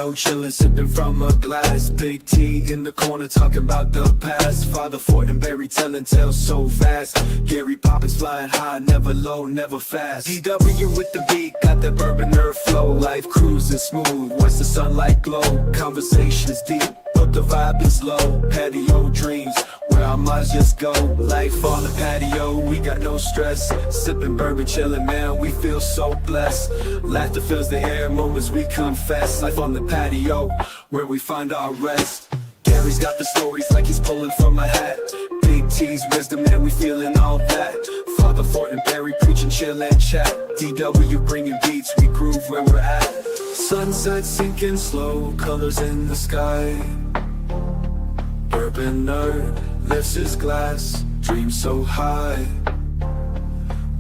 patio, chillin', sipping from a glass. Big T in the corner, talking about the past. Father Fortenberry telling tales so vast. Gary Poppins flying high, never low, never fast. DW with the beat, got that bourbon nerve flow. Life cruising smooth, once the sunlight glow. Conversations deep, but the vibe is low. Patio dreams, where our minds just go. Life on the patio, we got no stress. Sipping bourbon, chillin', man, we feel so blessed. Laughter fills the air, moments we confess. Life on the patio, where we find our rest. Gary's got the stories like he's pulling from a hat. Big T's wisdom, man, we feeling all that. Father Fortenberry preaching, chill and chat. DW bringing beats, we groove where we're at. Sunset sinking slow, colors in the sky. Bourbon nerd lifts his glass, dreams so high.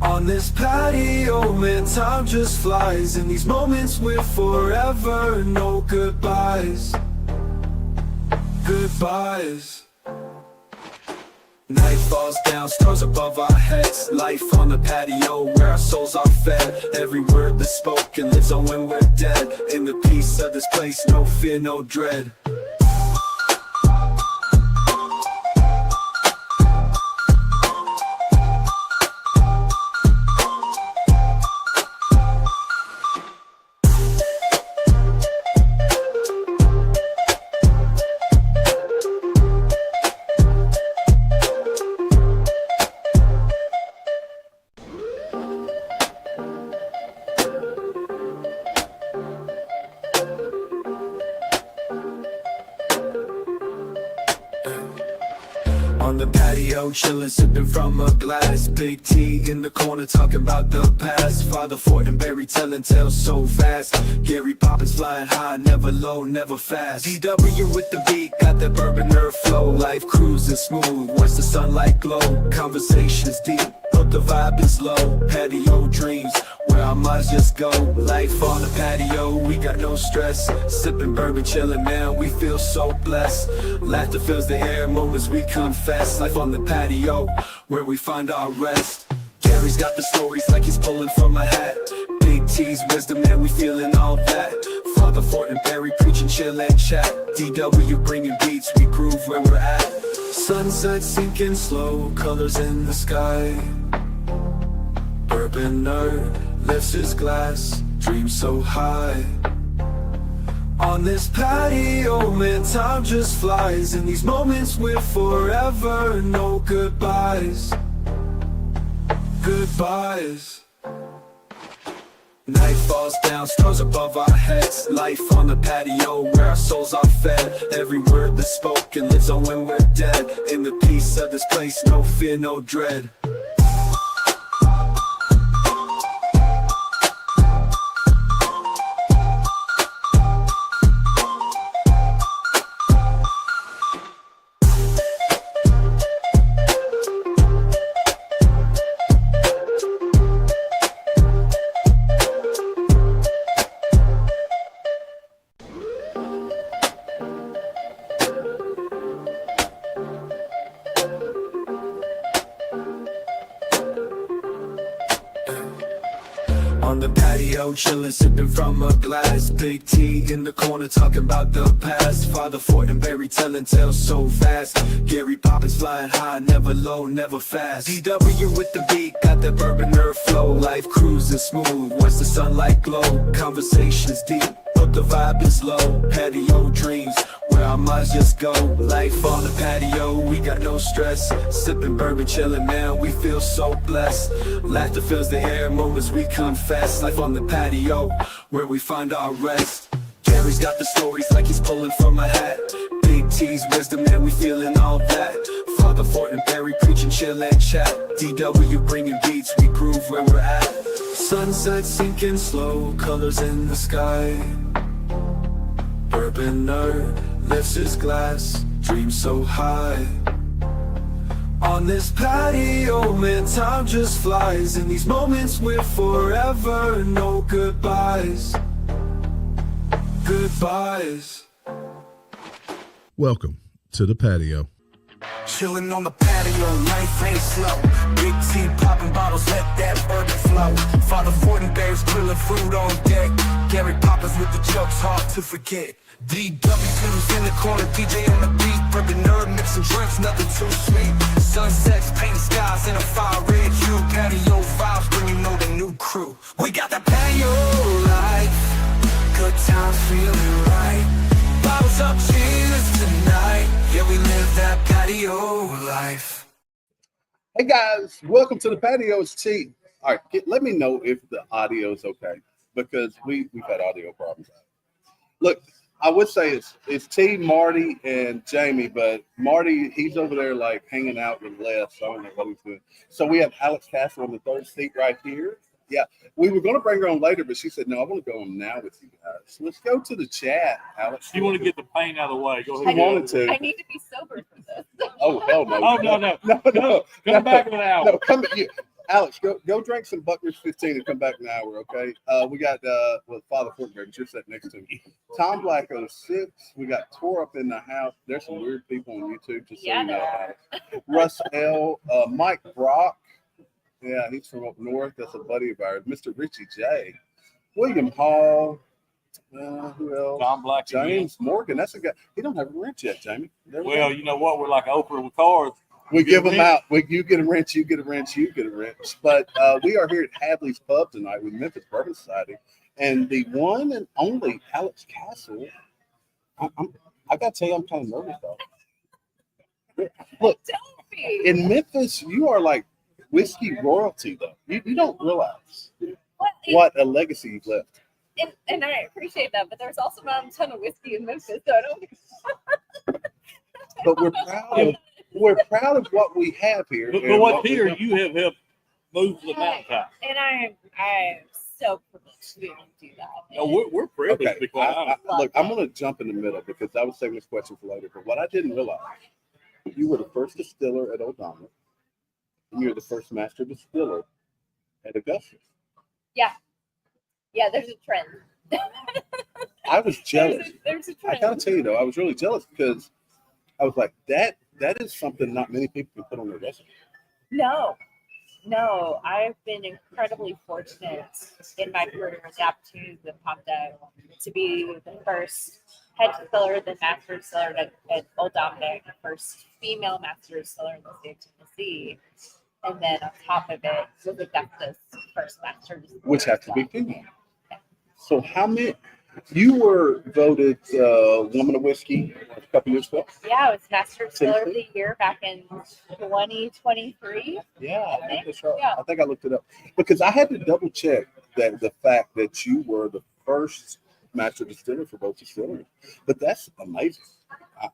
On this patio, man, time just flies. In these moments we're forever, no goodbyes. Goodbyes. Night falls down, stars above our heads. Life on the patio, where our souls are fed. Every word that's spoken lives on when we're dead. In the peace of this place, no fear, no dread. On the patio, chillin', sipping from a glass. Big T in the corner, talking about the past. Father Fortenberry telling tales so vast. Gary Poppins flying high, never low, never fast. DW with the beat, got that bourbon nerve flow. Life cruising smooth, once the sunlight glow. Conversations deep, but the vibe is low. Patio dreams, where our minds just go. Life on the patio, we got no stress. Sipping bourbon, chillin', man, we feel so blessed. Laughter fills the air, moments we confess. Life on the patio, where we find our rest. Gary's got the stories like he's pulling from a hat. Big T's wisdom, man, we feeling all that. Father Fortenberry preaching, chill and chat. DW bringing beats, we groove where we're at. Sunset sinking slow, colors in the sky. Bourbon nerd lifts his glass, dreams so high. On this patio, man, time just flies. In these moments we're forever, no goodbyes. Goodbyes. Night falls down, stars above our heads. Life on the patio, where our souls are fed. Every word that's spoken lives on when we're dead. In the peace of this place, no fear, no dread. On the patio, chillin', sipping from a glass. Big T in the corner, talking about the past. Father Fortenberry telling tales so vast. Gary Poppins flying high, never low, never fast. DW with the beat, got that bourbon nerve flow. Life cruising smooth, once the sunlight glow. Conversations deep, but the vibe is low. Patio dreams, where our minds just go. Life on the patio, we got no stress. Sipping bourbon, chillin', man, we feel so blessed. Laughter fills the air, moments we confess. Life on the patio, where we find our rest. Gary's got the stories like he's pulling from a hat. Big T's wisdom, man, we feeling all that. Father Fortenberry preaching, chill and chat. DW bringing beats, we groove where we're at. Sunset sinking slow, colors in the sky. Bourbon nerd lifts his glass, dreams so high. On this patio, man, time just flies. In these moments we're forever, no goodbyes. Goodbyes. Welcome to the patio. chilling on the patio, life ain't slow. Big T popping bottles, let that bourbon flow. Father Fortenberry's grilling food on deck. Gary Poppins with the jokes, hard to forget. DW Films in the corner, DJ on the beat. Bourbon nerd, mixing drinks, nothing too sweet. Sunsets, painted skies in a fire red hue. Patio vibes when you know the new crew. We got the patio life, good time feeling right. Bottles up, cheers tonight. Yeah, we live that patio life. Hey guys, welcome to the Patio. It's T. All right, let me know if the audio is okay because we've had audio problems. Look, I would say it's T, Marty, and Jamie, but Marty, he's over there like hanging out with Les. So I don't know what he's doing. So we have Alex Castle on the third seat right here. Yeah, we were going to bring her on later, but she said, no, I want to go on now with you guys. So let's go to the chat, Alex. You want to get the pain out of the way. Go ahead. I need to be sober for this. Oh, hell no. Oh, no. Come back in an hour. No, Alex, go drink some Buckner's 15 and come back in an hour, okay? We got Father Fortenberry, you're sitting next to me. Tom Black 06. We got Tor up in the house. There's some weird people on YouTube, just so you know, Alex. Russ L. Mike Brock. Yeah, he's from up north. That's a buddy of ours. Mr. Richie J. William Hall. Who else? Tom Black. James Morgan. That's a guy. He don't have a wrench yet, Jamie. Well, you know what? We're like Oprah with cars. We give them out. You get a wrench, you get a wrench, you get a wrench. But we are here at Hadley's Pub tonight with Memphis Bourbon Society. And the one and only Alex Castle. I got to tell you, I'm kind of nervous, though. Look, in Memphis, you are like whiskey royalty, though. You don't realize what a legacy you've left. And I appreciate that, but there's also not a ton of whiskey in Memphis, so I don't. But we're proud of what we have here. But what Peter, you have helped move the mountaintop. And I'm so privileged to be able to do that. No, we're privileged. Okay. Look, I'm going to jump in the middle because I was saving this question for later. But what I didn't realize, you were the first distiller at Old Dominick, and you're the first master distiller at Augusta. Yeah, there's a trend. I was jealous. There's a trend. I gotta tell you though, I was really jealous because I was like, that is something not many people can put on their resume. No, I've been incredibly fortunate in my career with the opportunities that popped up to be the first head distiller, the master distiller at Old Dominick, the first female master distiller in the state of Tennessee. And then on top of it, was Augusta's first master distiller. Which have to be female. So how many? You were voted Woman of Whiskey a couple years ago. Yeah, it was Master Distiller of the Year back in 2023. Yeah, I think that's right. Yeah. I think I looked it up because I had to double check that the fact that you were the first master distiller for both distilleries. But that's amazing.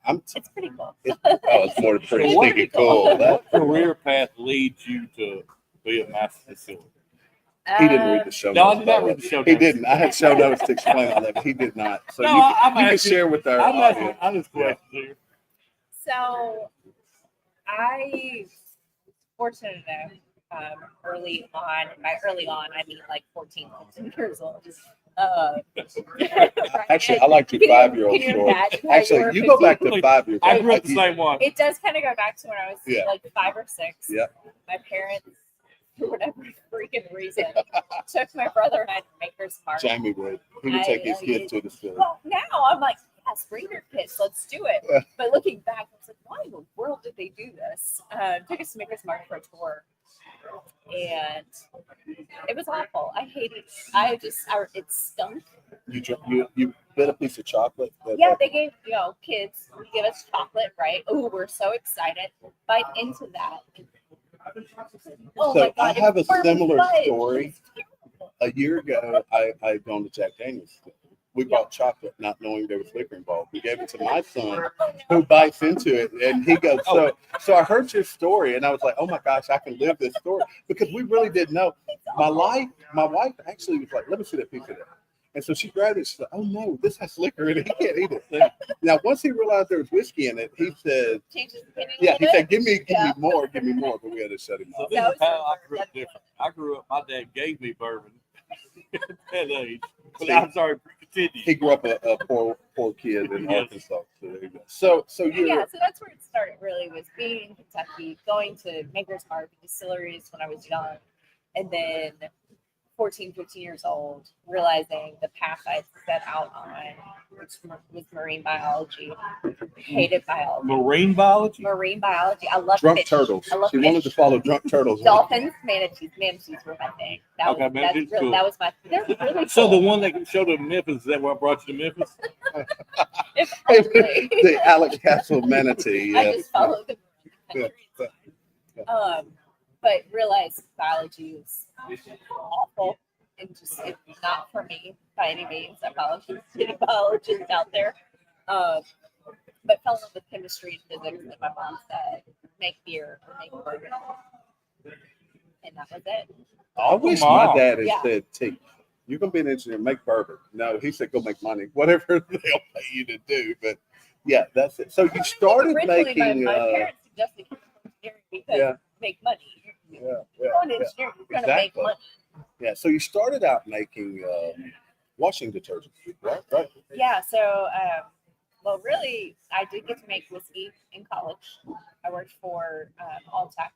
It's pretty cool. It's more than pretty stinking cool. What career path leads you to be a master distiller? He didn't read the show notes. No, I did not read the show notes. He didn't. I had show notes to explain all that, but he did not. So No, you can asking- share with our I'm audience. honest questions here. So I fortunate enough early on, by early on, I mean like 14, 15 years old. Actually, I like your 5-year-old Can you story. imagine? Actually, you go back to 5 years. I grew up the same one. It does kind of go back to when I was like 5 or 6. Yeah. My parents, for whatever freaking reason, took my brother and I to Maker's Mark. Jamie would. He would take his kids to the distillery. Well, now I'm like, yes, bring your kids, let's do it. But looking back, I was like, why in the world did they do this? Took us to Maker's Mark for a tour. And it was awful. I hated it. It stunk. You bit a piece of chocolate. Yeah, they gave kids give us chocolate, right? Oh, we're so excited. Bite into that. Oh So my God, I have a similar fudge. story. A year ago, I had gone to Jack Daniel's. We bought chocolate, not knowing there was liquor involved. We gave it to my son, who bites into it, and he goes, So I heard your story, and I was like, oh my gosh, I can live this story because we really didn't know. My wife actually was like, let me see that piece of that. And so she grabbed it. She's like, oh no, this has liquor in it. He can't eat it. Now, once he realized there was whiskey in it, he said, he said, give me more. But we had to shut him So off. this is how I grew up different. I grew up, my dad gave me bourbon at that age. But I'm sorry, Continue. He grew up a poor kid in Yes. Arkansas. So there you go. So you Yeah, so that's where it started. Really, was being in Kentucky, going to Maker's Bourbon Distilleries when I was young, and then 14, 15 years old, realizing the path I set out on, which was marine biology. Hated biology. Marine biology? Marine biology. I love drunk fish. turtles. I love She wanted to fish. follow drunk turtles. Dolphins, manatees. Manatees were my thing. That Okay, was, manatees, that's really, cool. that was my. They're really cool. So the one that showed up in Memphis, is that why I brought you to Memphis? If only. The Alex Castle manatee. I Yeah. just followed them around the country. Yeah. But realized biology is awful and just it's not for me by any means. I apologize to any biologists out there. But fell in love with chemistry and physics, and my mom said, make beer or make bourbon. And that was it. I wish Mom. my dad had Yeah. said, "T, you're gonna be an engineer, make bourbon." No, he said, "Go make money, whatever they'll pay you to do." But yeah, that's it. So you started Originally, making. my parents suggested engineering because Yeah. make money. Yeah, You're going to yeah, engineering, you're going to make Exactly. money. yeah. So you started out making washing detergent, right? Right. Yeah, so well, really, I did get to make whiskey in college. I worked for Alltech.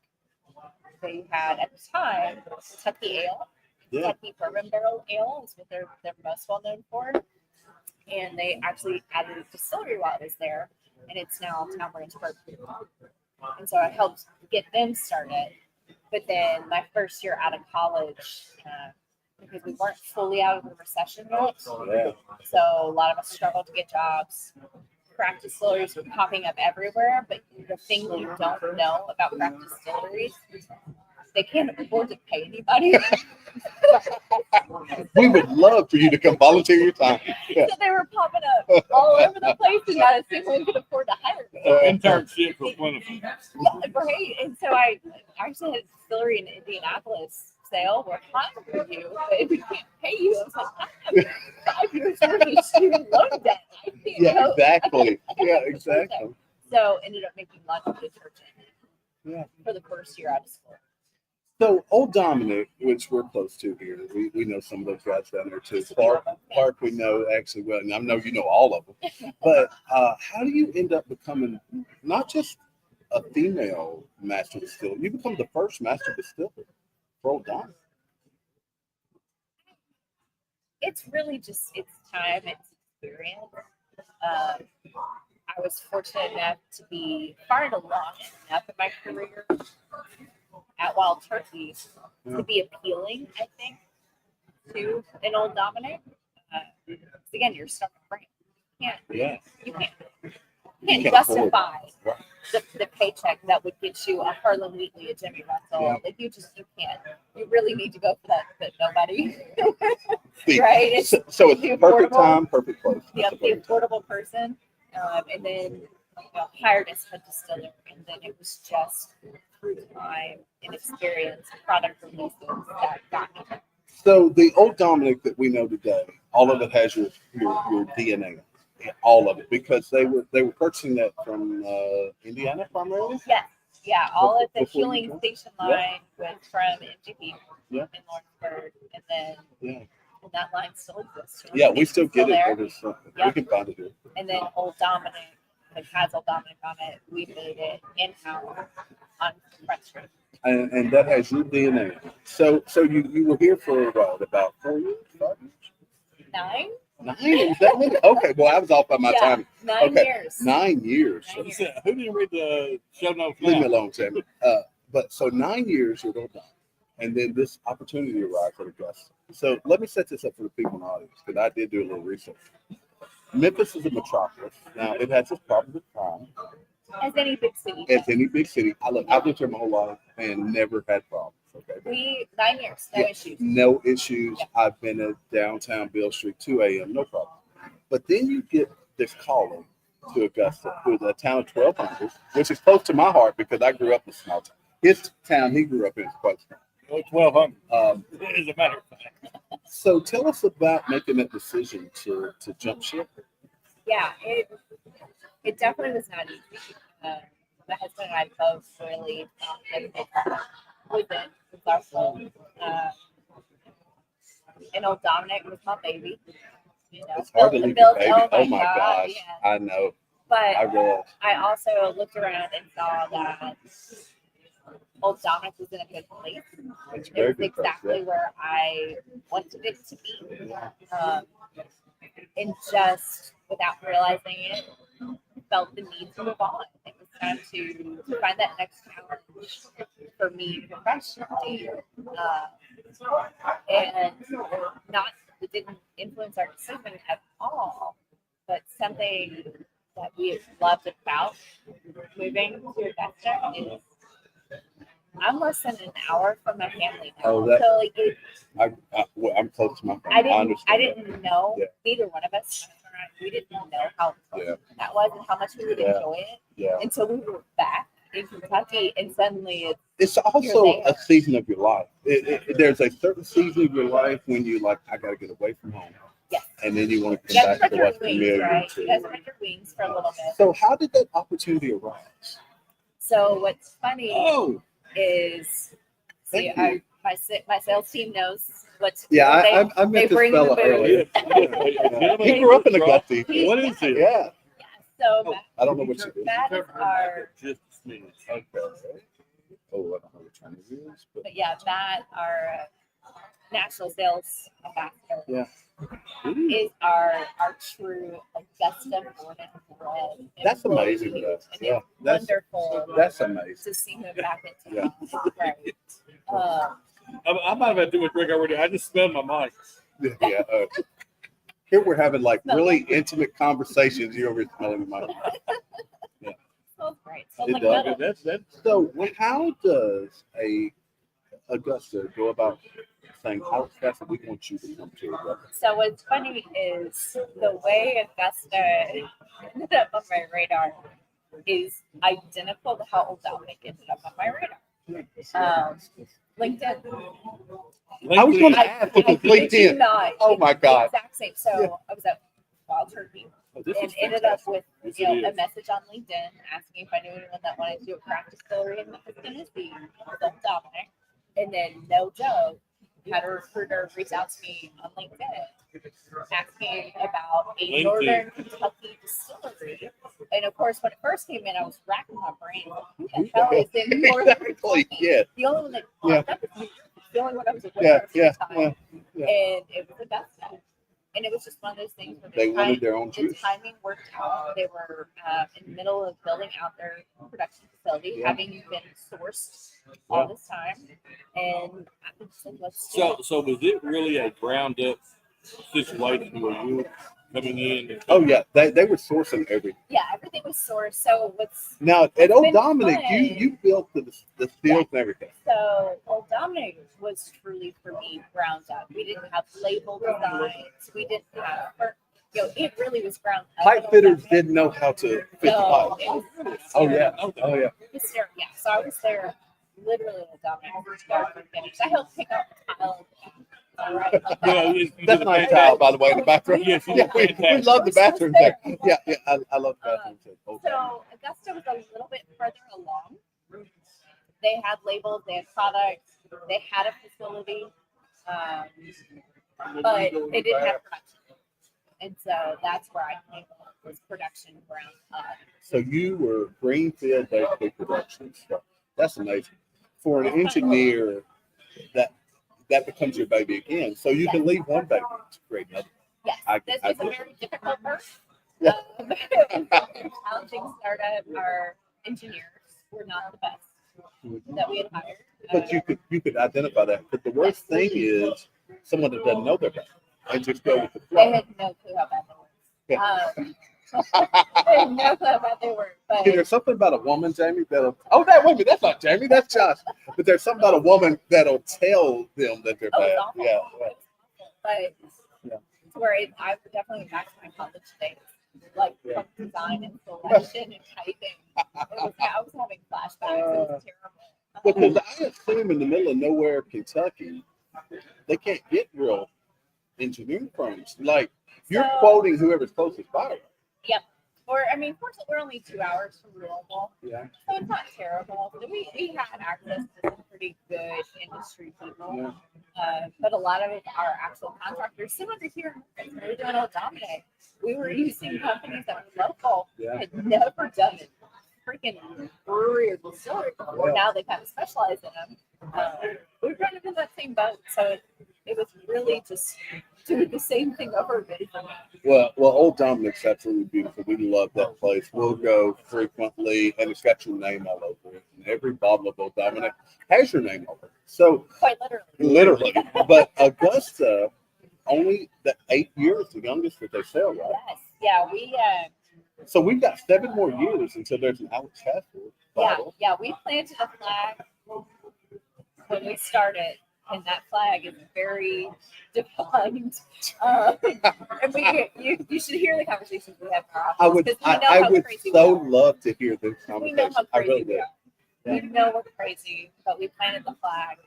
They had at the time Kentucky Ale, Yeah. Kentucky Bourbon Barrel Ale is what they're most well known for. And they actually added a distillery while I was there, and it's now Town Branch Bourbon. And so I helped get them started. But then my first year out of college, because we weren't fully out of the recession yet, Yeah. so a lot of us struggled to get jobs. Craft distilleries were popping up everywhere, but the thing you don't know about craft distilleries, they can't afford to pay anybody. We would love for you to come volunteer your time. Yeah. So they were popping up all over the place, and not a single one could afford to hire me. Internship for plentiful. Yeah, right. And so I actually had a distillery in Indianapolis say, "Oh, we're hiring you, but we can't pay you." I was like, "I have 5 years worth of student loan debt. I can't Yeah, go." exactly. Yeah, exactly. So ended up making laundry detergent Yeah. for the first year out of school. So Old Dominic, which we're close to here, we know some of those guys down there too. Park we know actually well, and I know you know all of them. But how do you end up becoming not just a female master distiller? You become the first master distiller for Old Dominic. It's really just it's time, it's experience. I was fortunate enough to be far along enough in my career at Wild Turkey to be appealing, I think, to an Old Dominic. Again, you're starting a brand. Yeah. You can't can't justify Right. the paycheck that would get you a Harlan Wheatley, a Jimmy Russell. Yeah. Like you can't. You really need to go for that, but nobody. The- Right? It's So it's the perfect affordable- time, perfect place. the That's perfect time. affordable person, and then hired as head distiller, and then it was just through time and experience, product releases that got me there. So the Old Dominic that we know today, all of it has your DNA, all of it, because they were purchasing that from Indiana primarily. Yeah, all of the Before you fueling joined? station line went from MGP Yeah. in Lawrenceburg, and then Yeah, and that line still exists. yeah, we still get it. there. But it's, we Yep. can find it here. And then Old Dominic, it has Old Dominic on it. We made it in-house on Front Street. And that has your DNA. So you were here for what, about 4 years, 5 years? 9? 9? Is that many? Okay, well I was off by my Yeah, time. 9 Okay. years. 9 years. Nine He said, who didn't read the show notes Leave me now? alone, Sammy. But so 9 years you're going down, and then this opportunity arrives at Augusta. So let me set this up for the people in the audience because I did do a little research. Memphis is a metropolis. Now it has its problems with crime, As any big city. as any big city. I've lived here my whole life and never had problems. Okay, but 9 years, no Yeah. issues. no issues. I've been at downtown Beale Street, 2 a.m., no problem. But then you get this calling to Augusta, who's a town of 1,200, which is close to my heart because I grew up in a small town. His town he grew up in is quite small. 1,200. Um, As a matter of fact. so tell us about making that decision to jump ship. Yeah, it definitely was not easy. My husband and I both really with it. With our son. And Old Dominic was my baby. you know, It's hard to built the leave your build. baby. Oh Oh my my God, gosh. yeah. I know. But I realize. I also looked around and saw that Old Dominic was in a good place. It's It very was good. exactly where I wanted it to be. And just without realizing it, felt the need to move on. It was time to find that next challenge for me professionally. And not, it didn't influence our decision at all, but something that we have loved about moving to Augusta is I'm less than an hour from my family now. Oh, that- so like Well, I'm close to my family. I didn't understand that. didn't know, Yeah. neither one of us, we didn't know how Yeah. that was and how much we would Yeah. enjoy it Yeah. until we were back in Kentucky and suddenly It's also You're there. a season of your life. There's a certain season of your life when you like, I got to get away from home. Yes. And then you want to you come guys back spread to your what's wings, familiar right? to You guys you. spread your wings for a little bit. So how did that opportunity arise? So what's funny Oh, is, see, thank you. my sales team knows what to do. Yeah, They, I met they this bring the fella booze. earlier. Gentlemen, He grew up in drop. Augusta. What is it? Yeah. So I don't know what you do. Matt is our, Just a minute. Okay. Oh, I don't know which one it is, but yeah, Matt, our national sales ambassador, Yeah. is our true Augusta born and bred. That's employee. amazing, though. And Yeah, it's that's- wonderful That's amazing. to see him back in Yeah. town. It's great. I might have had too much drink already. I just smelled my mic. Yeah. Here we're having like really intimate conversations. You're over here smelling my. Smells great. Smells It like does. metal. That's So how does a Augusta go about saying, Alex Castle, we want you to come to Augusta? So what's funny is the way Augusta ended up on my radar is identical to how Old Dominic ended up on my radar. LinkedIn. I was going to I ask if it's kid you LinkedIn. not. Oh my God. Exact same. So Yeah. I was at Wild Turkey Oh, this and is ended up fantastic. with Yes, you know it a is. message on LinkedIn asking if I knew anyone that wanted to do a craft distillery in Memphis, Tennessee with Old Dominic. And then no joke, had a recruiter reach out to me on LinkedIn asking about a LinkedIn. Northern Kentucky distillery. And of course, when it first came in, I was racking my brain. Who the hell is in Northern Exactly. Kentucky? Yeah. The only one that Yeah. popped up was New York. The only one I was aware Yeah. of at the Yeah. time. Yeah. And it was Augusta. And it was just one of those things where They wanted their own the juice. timing worked out. They were in the middle of building out their production facility, Yeah. having been sourced all this time. And I just said, let's do So, it. so was it really a ground up situation where you were coming in? And Oh yeah. They were sourcing everything. Yeah, everything was sourced. So what's Now at It's Old been Dominic, fun. you built the stills and everything. so Old Dominic was truly for me ground up. We didn't have label designs. We didn't have, it really was ground up. Pipe fitters didn't know how to fit the No, pipe. it was Oh yeah. Oh yeah. Yeah, so I was there literally Old Dominic start to finish. I helped pick up the tile. All right. Well, you did That's a a nice fantastic- towel, by the way, in the bathroom. Yes, you Yeah, did we fantastic. love the bathrooms there. Yeah, yeah, I love the bathrooms there. Old Dominic. So Augusta was a little bit further along. They had labels, they had products, they had a facility, but they didn't have production. And so that's where I came up was production ground up. So you were greenfield basically production stuff. That's amazing. For an engineer, that becomes your baby again. So you can leave one baby to create another. Yes, I this get was a it. very difficult work. Yeah. It was a very challenging startup. Our engineers were not the best that we had hired. But you could identify that. But the worst thing is someone that doesn't know their baby and just go with the They flow. had no clue how bad they were. Yeah. They had no clue how bad they were. But See, there's something about a woman, Jamie, that'll. Oh, that wait a minute, that's not Jamie, that's Josh. But there's something about a woman that'll tell them that they're oh, bad. it's awful. Yeah, It was awful. But Yeah. it's where I would definitely back to my college days, like Yeah. from design and selection and typing. I was having flashbacks. It was terrible. Because I assume in the middle of nowhere, Kentucky, they can't get real engineering firms. Like you're So- quoting whoever's closest by. Right? Yep. Fortunately, we're only 2 hours from Louisville, Yeah. so it's not terrible. So we had access to some pretty good industry people. Yeah. But a lot of our actual contractors, similar to here, when we were doing Old Dominic, we were using companies that were local, had never done it. Freaking brewery or distillery before. Now they kind of specialize in them. We were kind of in that same boat, so it was really just doing the same thing over again. Well, Old Dominic's absolutely beautiful. We love that place. We'll go frequently, and it's got your name all over it. And every bottle of Old Dominic has your name over it. So Quite literally. But Augusta, only the 8 years, the youngest that they sell, right? Yes. Yeah, So we've got 7 more years until there's an Alex Castle bottle. yeah, we planted a flag when we started, and that flag is very defined. And you should hear the conversations we have in our office. I would so love to hear this conversation. We know how I crazy really we do. are. We know we're crazy, but we planted the flag.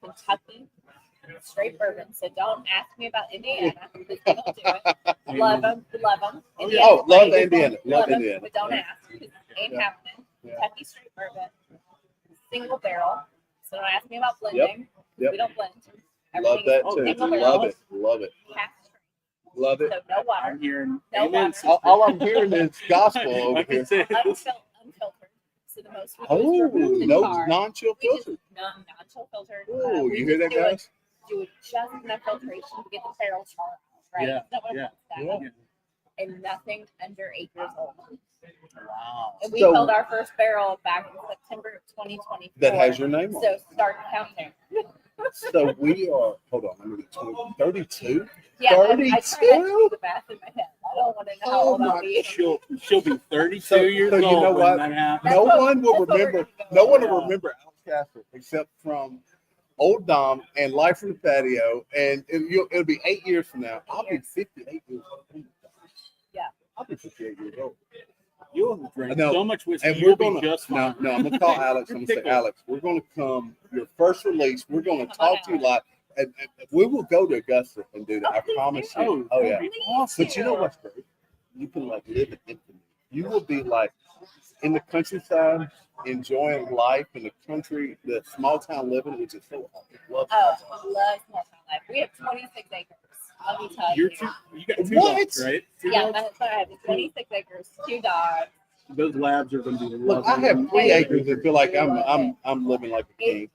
Kentucky straight bourbon. So don't ask me about Indiana because we don't do it. Love them. Oh, love Indiana. Love Indiana. But don't ask because it ain't happening. Kentucky straight bourbon, single barrel. So don't ask me about blending. Yep. We don't blend. Love that too. Single Love barrel, it. Love it. half strength. Love it. So no water. I'm hearing No amen. water. All I'm hearing is gospel over Like I here. said, Unfiltered. So the most we do Oh, is remove the no tar. non-chill We just filter. non-chill filtered. Oh, We you hear just that, guys? do just enough filtration to get the barrel char out, right? Yeah, No one yeah, wants that. And nothing under 8 years old. wow. And we So- filled our first barrel back in September of 2024. That has your name on So it. start counting. So we are, hold on, I'm going to get 32. Yeah, I try not to 32? do the math in my head. I don't want to know how Oh old I'll my be. She'll be 32 So years you old know when what? that happens. No That's what- one will that's what we're remember. gonna go No one with. will remember Alex Castle except from Old Dom and Life from the Patio, and it'll be 8 years from now. I'll be 58 years old. Yeah. I'll be 58 years old. You'll drink No, so much whiskey. And You'll we're be gonna just fine. no, I'm gonna call Alex. I'm gonna say, Ridiculous. Alex, we're gonna come your first release. We're gonna Come talk on, to you live, and we will go to Augusta and do that. I please promise do. you. Oh, Oh yeah. that'd be Please But you know what's great? You can like live in infamy. You will be like in the countryside, enjoying life in the country, the small town living, which is so awesome. Love Oh, small town. love small town life. We have 26 acres. Let me tell You got 2 What? dogs, right? 2 Yeah, dogs? that's what I have. 26 acres, 2 dogs. Those labs are going to be Look, lovely. I have 3 acres and feel like I'm living like a king.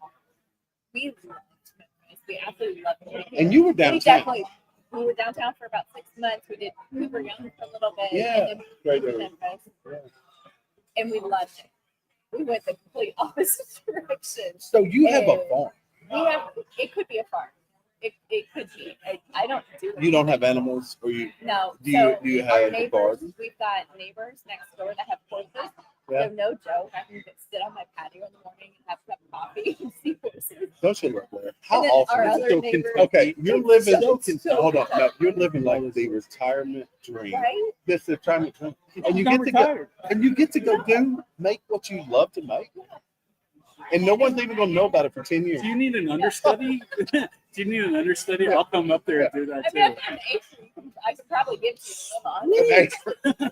We loved Memphis. We absolutely loved it. And you were We downtown. were downtown for about 6 months. We were young for a little bit. Yeah, And then great we moved to area. Memphis, Yeah. and we loved it. We went the complete opposite direction. So you have a And farm. it could be a farm. It could be. I don't do it. You don't have animals, or you? No. Do So you our have a neighbors, garden? we've got neighbors next door that have horses. Yeah. So no joke, I can sit on my patio in the morning and have a cup of coffee and see horses. Don't you live there? How And then awesome our is other it? neighbor- Okay, you're living. So Hold on, no, you're living like the retirement dream. Right? This is retirement dream, and you I'm get to go. retired. And you get to go make what you love to make. And no one's even going to know about it for 10 years. Do you need an understudy? Do you need an understudy? I'll come up there and do that I mean, I've too. got an acre. I could probably give you a Okay,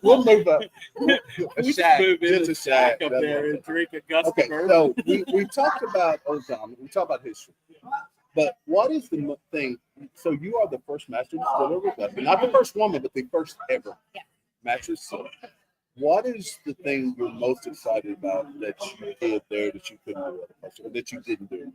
we'll move up. A We just shack, move in just a a shack shack. up That's there what and drink Augusta Okay, bourbon. so we talked about Old Dom, we talked about history. But what is the thing? So you are the first master distiller with us. Not the first woman, but the first ever Yeah. master distiller. What is the thing you're most excited about that you did there that you couldn't do otherwise, or that you didn't do?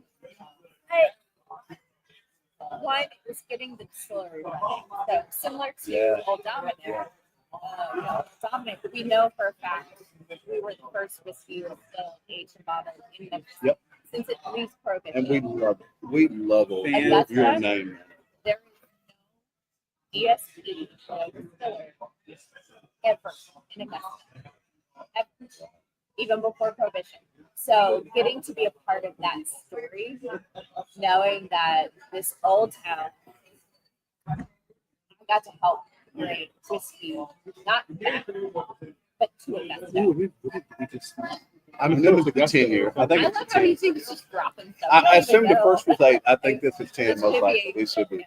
One is getting the distillery running. So similar to Yeah. Old Dominic. Yeah. Old Dominic, we know for a fact we were the first whiskey to still aged and bottled in Memphis. Yep. Since it leaves prohibition. And we love it. We love it. And Your, that's your right. name. There is no ESP, no distiller, ever in Augusta. Ever. Even before prohibition. So getting to be a part of that story, knowing that this old town, I got to help bring whiskey, not back, but to Augusta. I mean, it was a 10 year. I think I it's a love how 10. you think it's just dropping stuff. I don't assumed even the know. first was 8. I think this is 10 It most should likely. be It should be.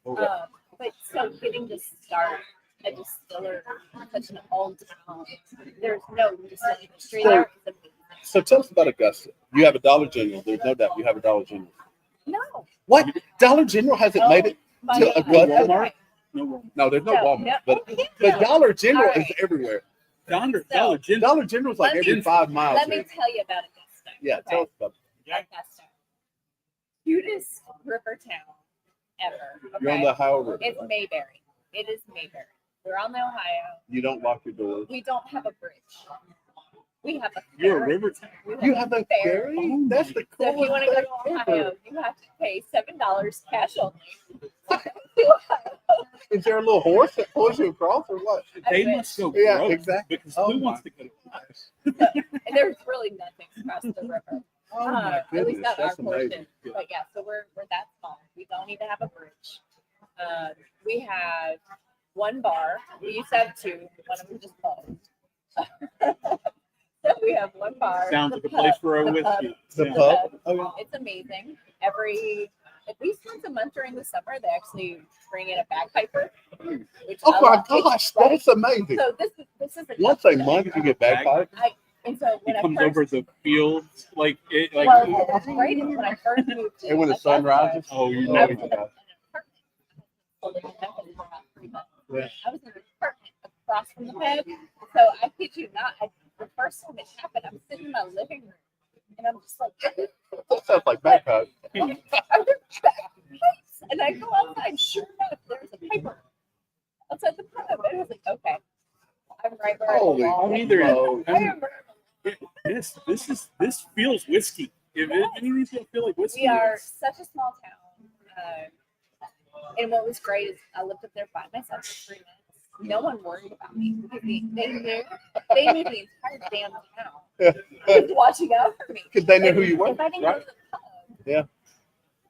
But so getting to start a distiller in such an old town, there's no distilling history So- there. It's amazing. So tell us about Augusta. You have a Dollar General. There's no doubt you have a Dollar General. No, What? Dollar General hasn't made it My to a God. good Walmart? Okay. No Walmart. No, there's no Walmart, no. but Dollar General All right. is everywhere. Dollar General. Dollar General's like Let me- every 5 miles. Let me here. tell you about Augusta. Yeah, tell us about it. Augusta. Cutest river town ever. You're on Okay? the Ohio River. It's right? Mayberry. It is Mayberry. We're on the Ohio. You don't lock your doors. We don't have a bridge. We have a You're a ferry. river town. We You have a ferry? Oh That's the So if you coolest want to go thing to ever. Ohio, you have to pay $7 cash only. Is there a little horse that pulls you across or what? They wish. must go Yeah, broke exactly. because Oh who my wants to go to class? And there's really nothing across the river. Oh my At least goodness, not our that's portion. amazing. But yeah, so we're that small. We don't even have a bridge. We have one bar. We used to have two. One of them just closed. So we have one bar. Sounds the like a pub, place for a the whiskey. The Yeah. pub? Oh, yeah. It's amazing. At least once a month during the summer, they actually bring in a bagpiper. Which Oh I my love. gosh, Right? that's amazing. So this is a Once a month you get bagpipes. And so He when comes I first, over the fields like it. Like well, what's great is when I first moved to And when the sun Augusta, rises. oh, you Oh know I my was in God. an apartment. I lived in Memphis for about 3 months. Yeah. I was in an apartment across from the pub. So I kid you not, the first time it happened, I'm sitting in my living room and I'm just like, That sounds like bagpipes. I heard bagpipes. And I go outside, sure enough, there's a piper outside the pub. And I was like, okay, I'm right where Holy I belong. either. smokes. I am This feels whiskey. If anything feel like whiskey, We are it's- such a small town. And what was great is I lived up there by myself for 3 months. No one worried about me because they knew the entire damn town was watching out for me. Because they know who you were, If I didn't right? go to the pub, Yeah.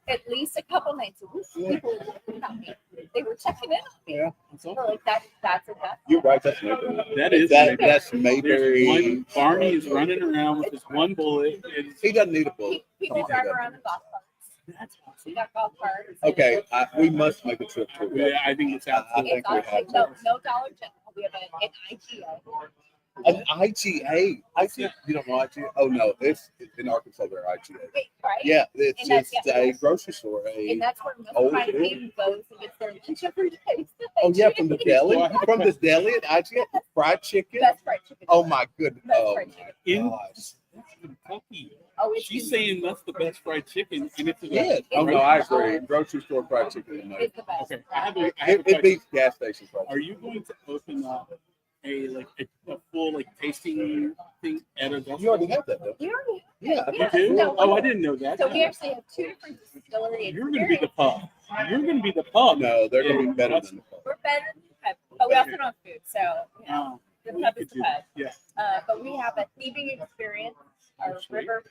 at least a couple nights a week, Yeah. people were looking at me. They were checking in on me. Yeah. So like that's enough. You're right. That's Mayberry. that is That's There's Mayberry. one Barney is running around with his one bullet. He doesn't need a bullet. People drive around in golf carts. That's We got golf carts. Okay, we must make a trip to yeah, Augusta. I think it's I absolutely. think It's we on, have no, to. no Dollar General. We have an IGA. An IGA. You don't know IGA? Oh no, it's in Arkansas. They're IGA. Right? Yeah, it's And that's- just a grocery store. And that's where most Oh, of my yeah. team goes and gets their lunch every day. Oh yeah, from the deli. From the deli at IGA, fried chicken. Best fried chicken. Oh my goodness. Best Oh fried chicken. In gosh. Kentucky. Oh, it's She's saying that's the best fried chicken, and it's Yeah. Oh no, I agree. Grocery store fried chicken. is amazing. It's the best. Okay, I have a It question. beats gas station fried Are chicken. you going to open up a full tasting thing at Augusta? You already have that though. You already Yeah. You do? No, Oh, I didn't know that. So we actually have two different distillery You're going to be the experiences. pub. You're going to be the pub. No, they're gonna be better than the pub. We're better than the pub, but we also don't have food. So you know, Oh, the we pub could is the do pub. that. Yeah. But we have a thieving experience, our river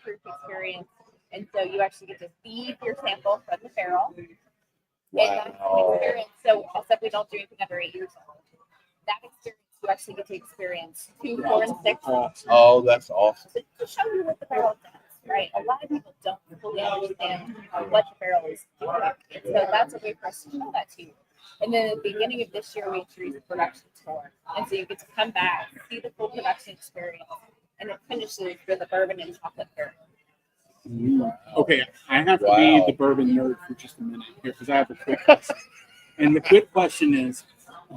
proof experience, and so you actually get to thieve your sample from the barrel. And that's an Wow. experience. So except we don't do anything under 8 years old. That experience you actually get to experience 2, 4, and 6 Oh, that's awesome. to show you what the barrel does. Right, a lot of people don't fully understand what the barrel is doing. And so that's a way for us to show that to you. And then at the beginning of this year, we introduced a production tour. And so you get to come back, see the full production experience, and it finishes with a bourbon and chocolate barrel. Okay, I have to Wow. be the bourbon nerd for just a minute here because I have a quick question. And the quick question is,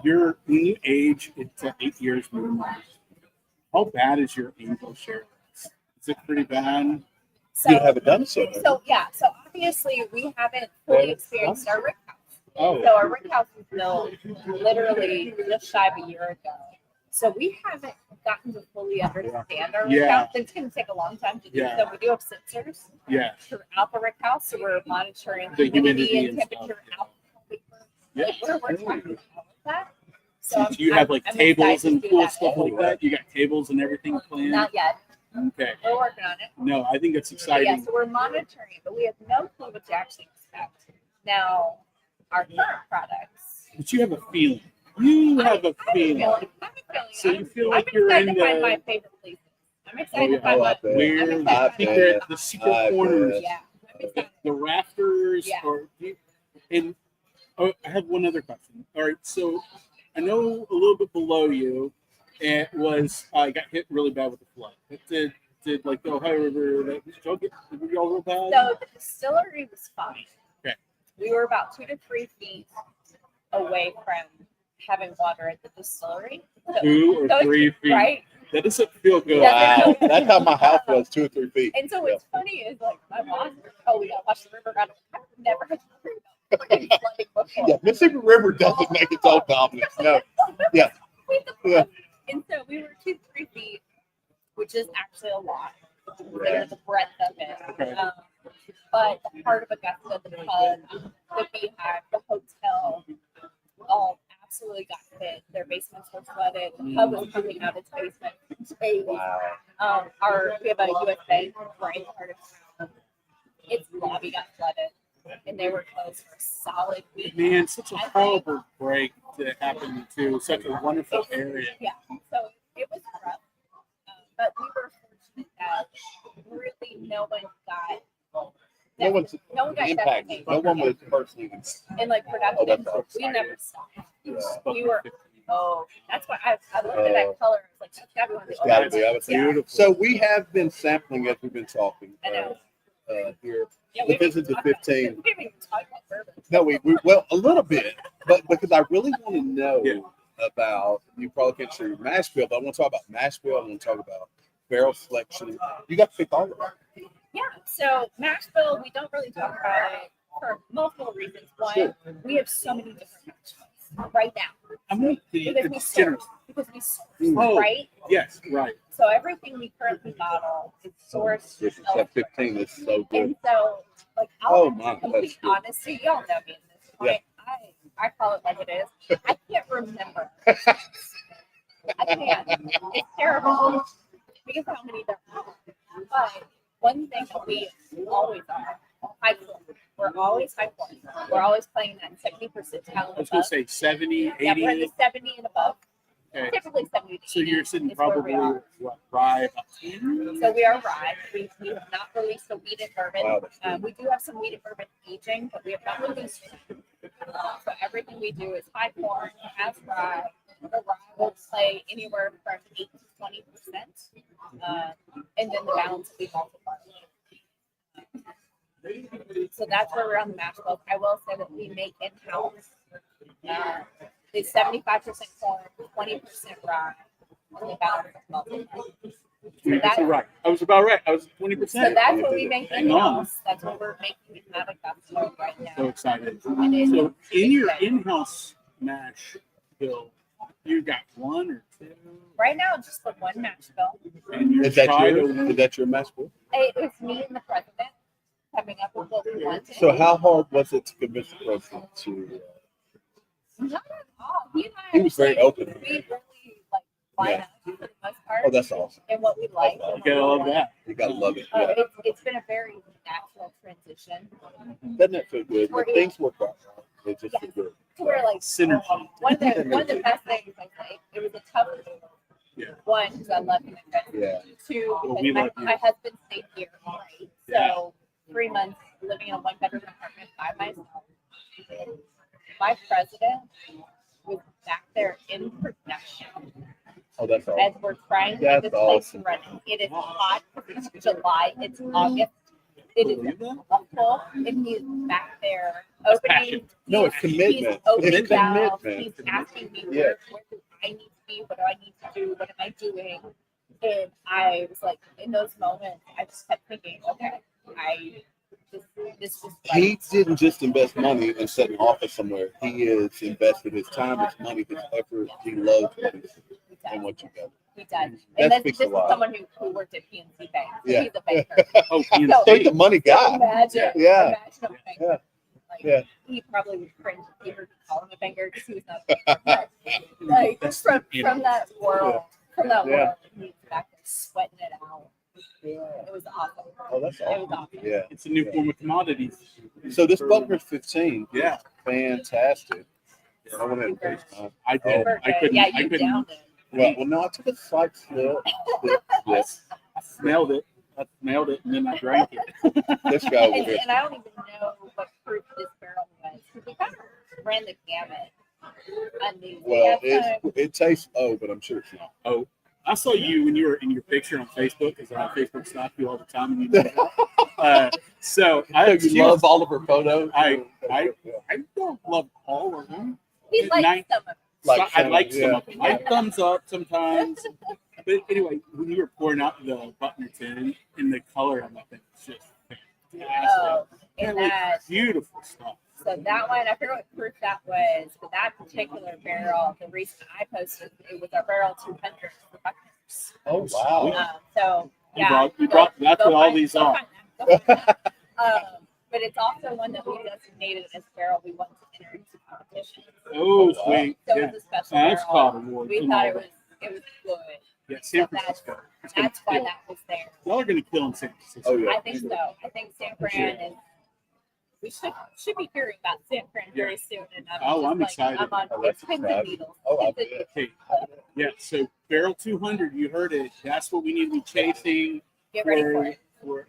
when you age, it's 8 years minimum. How bad is your English share? Is it pretty bad? So, You haven't done it so much. so obviously we haven't fully experienced our rick house. Oh, So our rick house was built literally just shy of a year ago. So we haven't gotten to fully understand our rick Yeah. house. It's going to take a long time to do. Yeah. So we do have sensors yeah. throughout the rick house, so we're monitoring The humidity humidity and and stuff, temperature yeah. out. Yeah. We're tracking all of that. So Do you have I'm tables excited and to do cool that. stuff like that? You got tables and everything planned? Not yet. Okay. We're working on it. No, I think it's But exciting. yeah, so we're monitoring it, but we have no clue what to actually expect. Now, our current products. But you have a feeling. You have a feeling. I'm a feeling. So you feel like I'm you're excited in to find the- my favorite places. I'm excited to Oh, find I my bet. Where I'm the excited. secret I corners, bet. Yeah. I'm excited. the rafters, Yeah. and I have one other question. All right, so I know a little bit below you, it was got hit really bad with the flood. But to did like the Ohio River? Did y'all get were y'all real bad? So the distillery was fine. Okay. We were about 2 to 3 feet away from having water at the distillery. So, 2 or so 3 feet. Right? That doesn't feel good. Yeah. Wow, that's how my house was, 2 or 3 feet. And so what's funny is like my mom, oh, we gotta watch the river. I've never had to worry about flooding before. Yeah, Mississippi River doesn't make its own dominance. No. Yeah. Yeah. And so we were 2 to 3 feet, which is actually a lot. There's the breadth of it. Okay. But the heart of Augusta, the pub, the beehive, the hotel, all absolutely got hit. Their basements were flooded. The pub was coming out its basement. Wow. We have a US Bank right in the heart of town. Its lobby got flooded, and they were closed for a solid week. Man, such a horrible break to happen to such a wonderful area. Yeah, so it was rough, but we were fortunate that really no one got. No one's No one got impacted. devastated. No one was personally. And like Oh, production, that's awesome. we never stopped. Yeah. We were. Oh, that's why I looked at that color. I was like, that's gotta be one of It's the gotta old be. I was Yeah. beautiful. So we have been sampling as we've been talking. I know. Here. Yeah, This is the 15. We haven't even talked about bourbon. No, we well a little bit, but because I really want to know Yeah. about, you probably can't show your mash bill, but I want to talk about mash bill. I want to talk about barrel selection. You got to pick all of it. Yeah. So mash bill, we don't really talk about it for multiple reasons. One, Sure. we have so many different mash bills right now I'm with the because we it's source, generous. because we source, Oh. right? Yes, right. So everything we currently bottle is sourced. This is that 15 is so good. And so, like, Oh, I'll my, complete that's good. honesty. Y'all know me at this point. I call it like it is. I can't remember. I can't. It's terrible because how many there are. But one thing that we always are high quality. We're always high quality. We're always playing that 70% I talent was going above. to say 70, 80. Yeah, we're in the 70 and above. Okay. Typically 70 to So 80 you're sitting is where we probably are. what, rye about 10? So we are rye. We have not released a wheated bourbon. Wow, that's good. We do have some wheated bourbon aging, but we have not released it. So everything we do is high corn, has rye. The rye will play anywhere from 8 to 20%, and then the balance will be malted barley. So that's where we're on the mash bill. I will say that we make in-house. It's 75% corn, 20% rye, and the balance is malted barley. So that's, right. I was about right. I was 20%. so that's what we make Hang on. in-house. That's what we're making at Augusta right now. So excited. And it- So in your in-house mash bill, you got 1 or 2? Right now, just the one mash bill. And you're Is that trying your to- is that your mash bill? It was me and the president coming up with what we wanted. So how hard was it to convince the president to? Not at all. He and I He was very actually- open. We really like line up for the most part Oh, that's awesome. and what we like. and You what gotta we love want. that. You gotta love it. Oh, Yeah. it's been a very natural transition Doesn't it feel good when things work out? It just feels good. to where like Synergy. one of the best things I think it was a tough move. Yeah. One, because I love him. Yeah. Two, Well, because we love you. my husband stayed here, right? Yeah. So 3 months living in a 1-bedroom apartment by myself. My president was back there in production Oh, that's as awesome. we're trying to That's get this place awesome. running. It is hot. It's July. It's August. It is Believe that? awful, and he's back there opening. No, it's commitment. He's opening It's valves. commitment. He's asking me Yeah. where do I need to be? What do I need to do? What am I doing? And I was like, in those moments, I just kept thinking, okay, this is He didn't just invest money and set an office somewhere. He has invested his time, his money, his effort. He loves what he does and what you got. He does. That And this speaks is a lot. someone who worked at PNC Bank. So Yeah. he's a banker. Oh, So- So he's a money guy. Imagine. Yeah. Imagine a banker. Yeah. Like, Yeah. he probably would cringe if he heard me call him a banker because he was not a banker. But, like That's from the- that world, from that Yeah. world, he was back there sweating it out. It was awesome. Oh, that's It was awesome. awesome. Yeah. It's a new form of commodities. So this Buckner's 15. Yeah. Fantastic. I want to taste mine. I did. Super I good. couldn't. Yeah, I you couldn't. downed it. Well, no, I took a slight slip. Yes. I smelled it. And then I drank it. This guy over here. And I don't even know what proof this barrel was because we kind of ran the gamut on these. We Well, had some- it tastes but I'm sure it's not. Oh, I saw you when you were in your picture on Facebook, because I Facebook stalk you all the time. And you do that. So You love all of her photos. I don't love all of them. He likes some of them. I like some yeah. of them. I thumbs up sometimes. But anyway, when you were pouring out the Buckner 10 and the color on that thing, it's just fantastic. Oh, and Like, that. beautiful stuff. So that one, I forget what proof that was, but that particular barrel, the reason I posted it was our barrel 200 for Buckners. Oh wow! So You yeah, brought that's what all these are. But it's also one that we designated as a barrel we want to enter into competition. Oh, sweet. So Yeah. it's a special That's barrel. called awards. We thought it was good. Yeah, San So Francisco. That's why that was there. Y'all are going to kill in San Francisco. Oh, yeah. I think so. I think San Fran is. We should be hearing about San Fran very soon. And I'm excited. I'm on that's pins and exciting. needles. Oh, I Pins and bet. Okay. Yeah, so barrel 200, you heard it. That's what we need to be chasing. Get ready for it.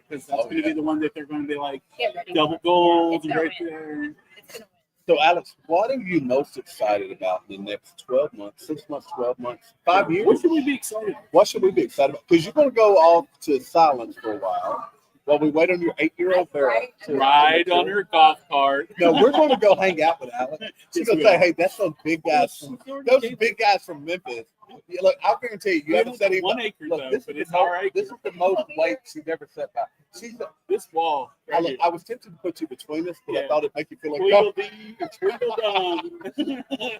Because that's going to be the one that they're going to be like Get ready. double for gold It's gonna right win. there. it. It's gonna win. So, Alex, what are you most excited about in the next 12 months, 6 months, 12 months, 5 years? What should we be excited about? What should we be excited about? Because you're going to go off to silence for a while while we wait on your 8-year-old barrel. Right. to Ride on her golf cart. No, we're going to go hang out with Alex. She's going to say, hey, that's those big guys from Memphis. Yeah, look, I'll guarantee you, you haven't said even 1 acre, look, though, this but is it's the our most, acre. this is the most weight she's ever set by. This wall. Right here. I was tempted to put you between us, but I Yeah. thought it'd make you feel like Tweedledee.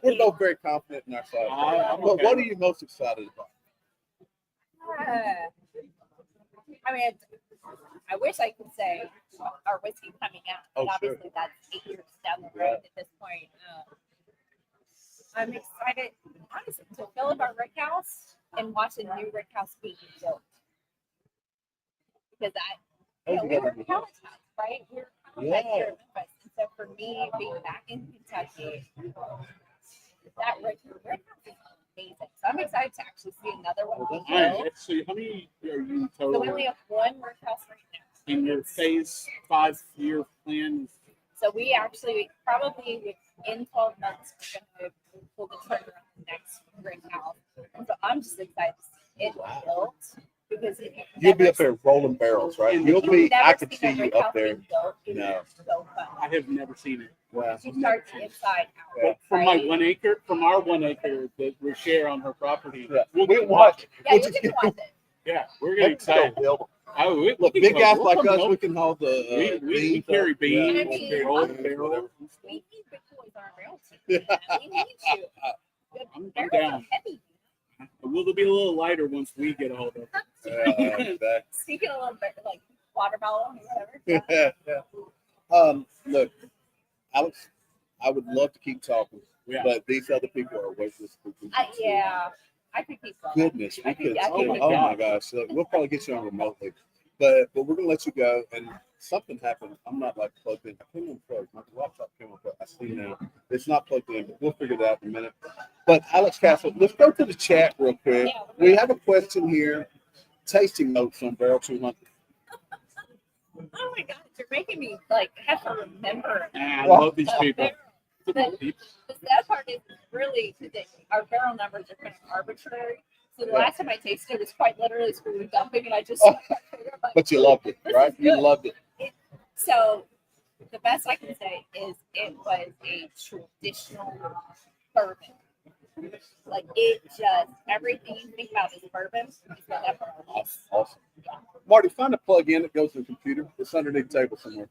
we're both very confident in ourselves. I'm But okay. what are you most excited about? I mean, I wish I could say our whiskey coming out, but Oh, sure. obviously that's 8 years down the road at this point. I'm excited, honestly, to fill up our rick house and watch a new rick house being built. Because we were Palatine, right? We were Palatine here in Memphis. And so for me, being back in Kentucky, that rick house is amazing. So I'm excited to actually see another one being All built. right, so how many are you So we total only have one rick house right now. in your phase 5-year plan? So we actually probably within 12 months we're going to pull the trigger on the next ring house. And so I'm just excited to see it built because You'll be up there rolling barrels, right? You'll be. I could see you up there. No. So fun. I have never seen it. Wow. You start inside out. Yeah. From right? from our 1 acre that we share on her property. Yeah. We'll We get watch. Yeah, We'll you just can get- watch it. Yeah, we're getting Let's go excited. build. We Look, can big go. guys We'll like come us, help. we can haul the We beans. carry up. beans, Yeah. we carry old barrels. We need big boys on our rail team. We need you. I'm They're down. heavy. We'll be a little lighter once we get a hold of it. Exactly. Speaking a little bit like watermelon or whatever. Look, Alex, I would love to keep talking, Yeah. but these other people are waiting. Yeah, I could keep going. Goodness, we could. I Oh could- my gosh, so we'll probably get you on remotely, but we're gonna let you go. And something happened. I'm not like plugged in. I came unplugged. My laptop came unplugged. I see now. It's not plugged in, but we'll figure it out in a minute. But Alex Castle, let's go to the chat real quick. Yeah. We have a question here. Tasting notes on Barrel 200. Oh my god, you're making me like have to remember. I love these people. The sad part is really that our barrel numbers are kind of arbitrary. So the last time I tasted it was quite literally screw dumping, and I just. But you loved it, right? You loved it. So the best I can say is it was a traditional bourbon. Like it just everything you think about is bourbon is what that bourbon is. Awesome. Marty, find a plug in that goes to the computer. It's underneath the table somewhere.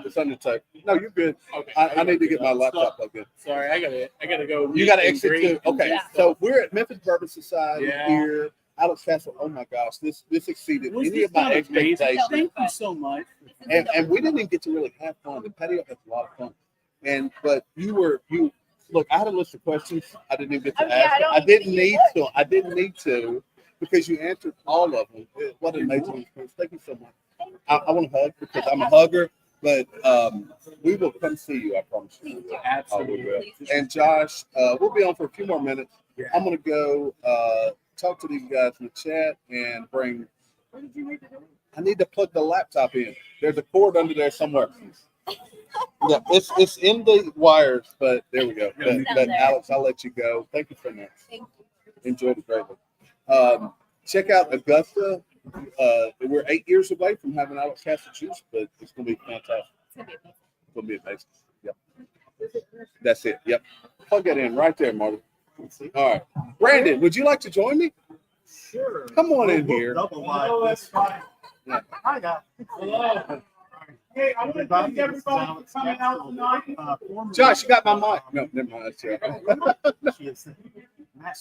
It's under the table. No, you're good. Okay. I need to get my laptop plugged in. Sorry, I gotta go. You got to meet and exit greet too. and Okay, Yeah. so we're at Memphis Bourbon Society Yeah. here. Alex Castle. Oh my gosh, this exceeded Was any this of my not amazing? expectations. Thank you so much. And we didn't even get to really have fun. The patio has a lot of fun. But you look. I had a list of questions I didn't even get to Oh, yeah, ask. I don't I even didn't think you need would. to. I didn't need to because you answered all of them. What an amazing experience! Thank you so much. I want to hug because I'm a hugger. But we will come see you. I promise you. Please do. Absolutely. And Josh, we'll be on for a few more minutes. Yeah. I'm gonna go talk to these guys in the chat and bring. What did you need to do? I need to plug the laptop in. There's a cord under there somewhere. Yeah, it's in the wires, but there we go. But Alex, I'll let you go. Thank you so much. Thank you. Enjoyed it greatly. Check out Augusta. We're 8 years away from having Alex Castle juice, but it's going to be fantastic. It's going to be amazing. Yep. That's it. Yep. Plug that in right there, Marty. All right. Brandon, would you like to join me? Sure. Come on in here. Yeah. Hi, guys. Hello. Hey, I want to thank everybody for coming out tonight. Josh, you got my mic. No, never mind. That's it.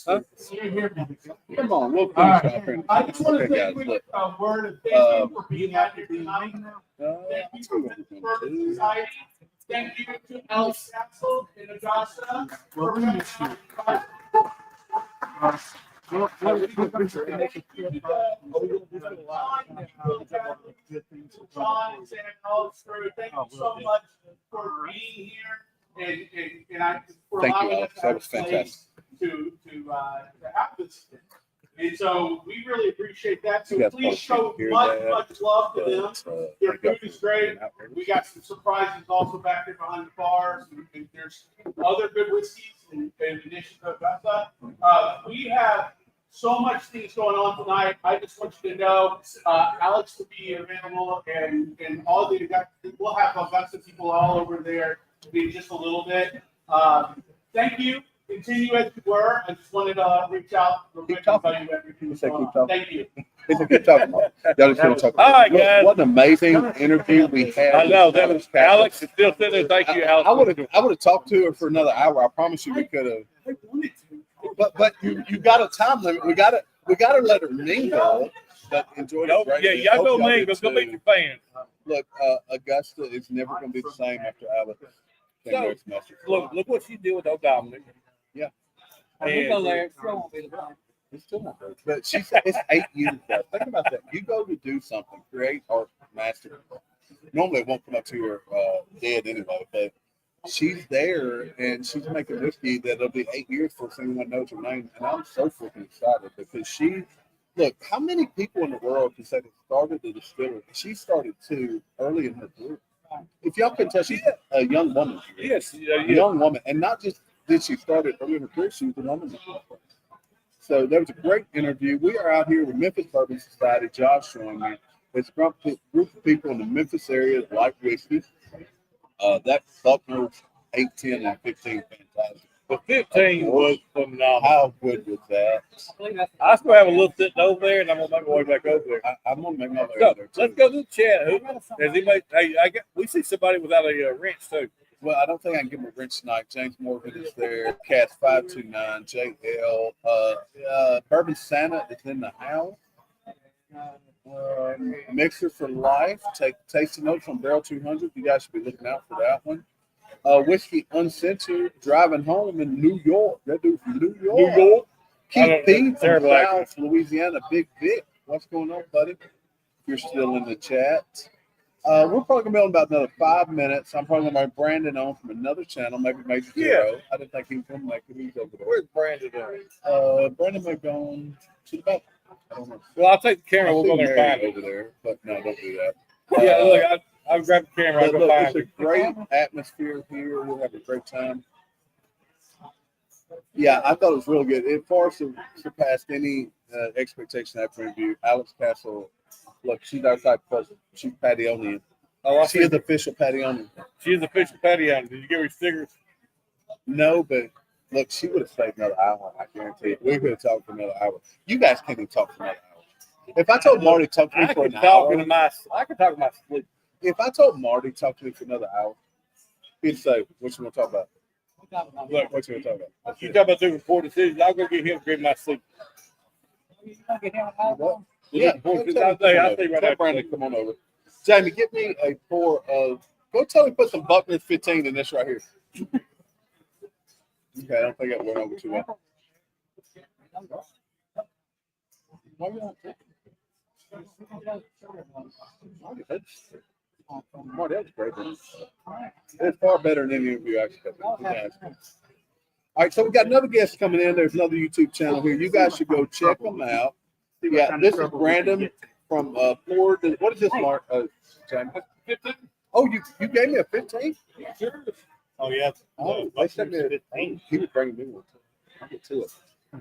Huh? Come on, we'll finish up here. I just want to Okay, say a guys, look. word of thank you for being out here tonight. Thank you to Memphis Bourbon Society. Thank you to Alex Castle in Augusta. John and Sam Alex, thank you so much for being here and for Thank you, allowing Alex. us That was to have fantastic. to have this. And so we really appreciate that. So You guys please probably show can't hear much that, love to them. Their thank you food is great. We got some surprises also back there behind the bars. And there's other good whiskeys in addition to Augusta. We have so much things going on tonight. I just want you to know, Alex will be available, and all the we'll have Augusta people all over there in just a little bit. Thank you. Continue as you were. I just wanted to reach out real quick and tell you everything that's going on. Thank you. It's a good talk. Y'all just want to talk. All right, guys. What an amazing interview we had. I know with that was Alex is still sitting there. Thank you, Alex. I would have talked to her for another hour. I promise you we could have. But you got a time limit. We got to let her mingle. But enjoy Nope. it. Yeah, y'all go mingle. Go meet your fans. Look, Augusta is never going to be the same after Alex. Look what she did with old Dominic. Yeah. And It's still not good. But it's 8 years ago. Think about that. You go to do something, create or master. Normally it won't come up to her dead anyway, but she's there and she's making whiskey that'll be 8 years before anyone knows her name. And I'm so freaking excited because look, how many people in the world can say they started the distillery? She started too early in her career. If y'all can tell, she's a young woman. yes, A young woman. And not just did she start it early in her career, she was a woman. So that was a great interview. We are out here with Memphis Bourbon Society. Josh joined me. There's a group of people in the Memphis area that like whiskey. That Buckner's 8, 10, and 15 fantastic. the 15 was phenomenal. How good was that? I still have a little sitting over there, and I'm gonna make my way back over there. I'm gonna make my way So over there let's too. go to the chat. Has anybody? Hey, we see somebody without a wrench too. Well, I don't think I can give him a wrench tonight. James Morgan is there. Cass 529, JL. Bourbon Santa is in the house. Mixer for Life. Take tasting notes on Barrel 200. You guys should be looking out for that one. Whiskey Uncensored. Driving home in New York. That dude from New York. New York. Keith P from Terrible accent. South Louisiana. Big Vic. What's going on, buddy? You're still in the chat. We're probably gonna be on about another 5 minutes. I'm probably gonna bring Brandon on from another channel, maybe Major Zero. I didn't think he was gonna make it. He's over there. Where's Brandon at? Brandon may go on to the back. I don't know. Well, I'll take the camera. I We'll see go there and Mary find it. over there, but no, don't do that. Yeah, look, I'll grab the camera. I'll But go look, find it's a it. great atmosphere here. We'll have a great time. Yeah, I thought it was really good. It far surpassed any expectation after interview. Alex Castle, look, she's our type person. She's Pationian. Oh, I She see. is official Pationian. She's official Patio. Did you give her stickers? No, but look, she would have stayed another hour. I guarantee it. We could have talked for another hour. You guys can't even talk for another hour. If I told Marty to talk to me I for can an talk hour, in my sleep. if I told Marty to talk to me for another hour, he'd say, "What you want to talk about? Look, What you want to talk about?" you talk about doing 4 decisions. I'll go get him to grab my sleep. What? Yeah, Tell I'll him say to right come after. over. Tell Brandon, come on over. Jamie, get me a pour of. Go tell him to put some Buckner 15 in this right here. Okay, I don't think that went over too well. Why you not taking it? Marty, that was great. It's far better than any interview I expected. All right, so we got another guest coming in. There's another YouTube channel here. You guys should go check them out. Yeah, this is Brandon from Florida. What is this, Mark? Jamie? 15? Oh, you gave me a 15? Sure. Oh, yeah. Oh, they sent me a 15. He was bringing me one. I'll get to it.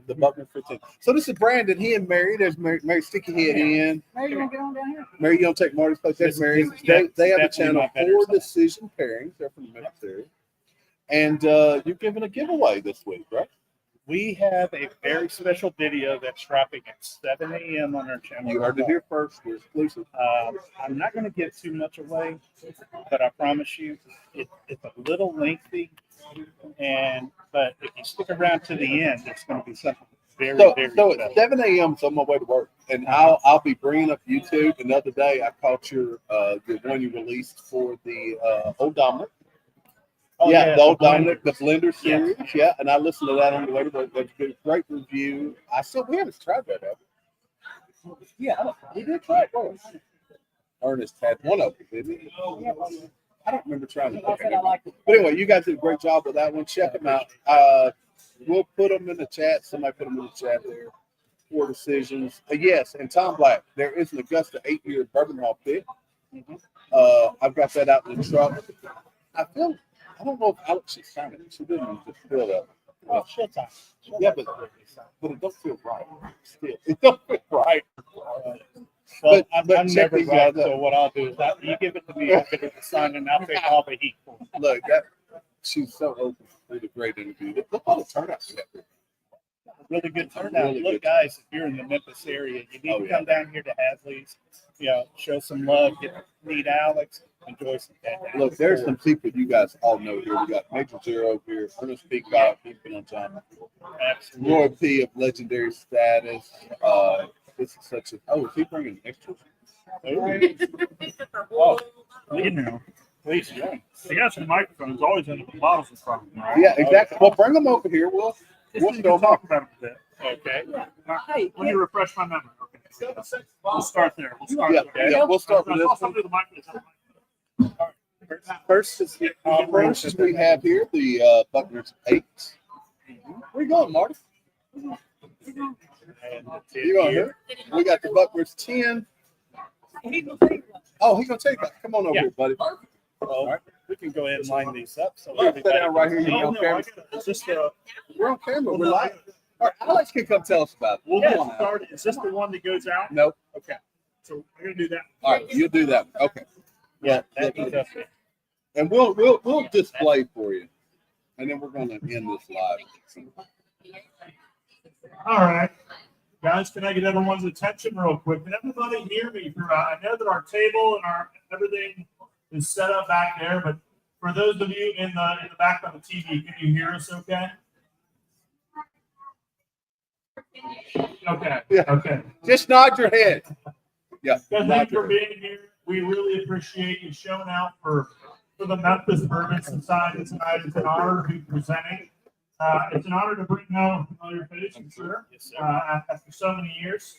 The Buckner 15. So this is Brandon. He and Mary. There's Mary Sticky Head in. Mary, you want to get on down here? Mary, you gonna take Marty's place? That's This- Mary. this is They have a definitely channel my better for side. decision pairings. They're from the Memphis area. And you're giving a giveaway this week, right? We have a very special video that's dropping at 7 a.m. on our channel. You heard it here first. We're exclusive. I'm not going to give too much away, but I promise you, it's a little lengthy. But if you stick around to the end, it's going to be something very, So very it's special. 7 a.m. So on my way to work, and I'll be bringing up YouTube. Another day, I caught the one you released for the Old Dominic. Oh, The Old blender. Dominic, the Blender series. Yeah, and I listened to that on the way to work. That's a great review. We haven't tried that ever. Yeah, we did try it once. Ernest had one of them, didn't he? I don't remember trying it. But anyway, you guys did a great job with that one. Check them out. We'll put them in the chat. Somebody put them in the chat there. 4 decisions. Yes, and Tom Black, there is an Augusta 8-year Bourbon Hall pick. I've got that out in the truck. I don't know if Alex is signing it. She didn't just fill it up. Oh, shit time. Yeah, but it don't feel right. Still, it don't feel right. Well, But I'm check never these right, guys out. so what I'll do is you give it to me, I'll give it to Simon, and I'll take all the heat for it. Look, she's so open. It was a great interview. Look all the turnout. Really good turnout. Really Look, good. guys, if you're in the Memphis area, you need to come down here to Hadley's, show some love, meet Alex, enjoy some fantastic Look, there's some food. people you guys all know here. We got Major Zero here, Ernest Peacock, he's been on time. Absolutely. Roy P of legendary status. This is such a. Oh, is he bringing extras? Oh, please join. He has some microphones always in the bottles in front of him. Right? Yeah, exactly. Well, bring them over here. We'll Just show to 'em talk off. about it a bit. Okay. Let me refresh my memory. Okay. We'll start there. We'll start Yeah, there. yeah. We'll start with I this saw one. somebody with the mic. First is the First, we have here the Buckner's 8. Where you going, Marty? and the You going here? We got the Buckner's 10. Oh, he's gonna take that. Come on over Yeah. here, buddy. Well, we can go ahead and line these up. So Sit down right here. can You see. on camera? Is this We're on camera. We're live. All right, Alex can come tell us about it. we'll Yeah. get started. Is this the one that goes out? Nope. Okay. So I'm gonna do that. All right, you'll do that. Okay. Yeah, that'd be tough. And we'll display for you, and then we're gonna end this live. All right. Guys, can I get everyone's attention real quick? Can everybody hear me? I know that our table and our everything is set up back there, but for those of you in the back on the TV, can you hear us okay? Okay. Yeah. Okay. Just nod your head. Yeah. Guys, nod thank you your for head. being here. We really appreciate you showing out for the Memphis Bourbon Society tonight. It's an honor to be presenting. It's an honor to bring out a familiar face, I'm sure, after so many years.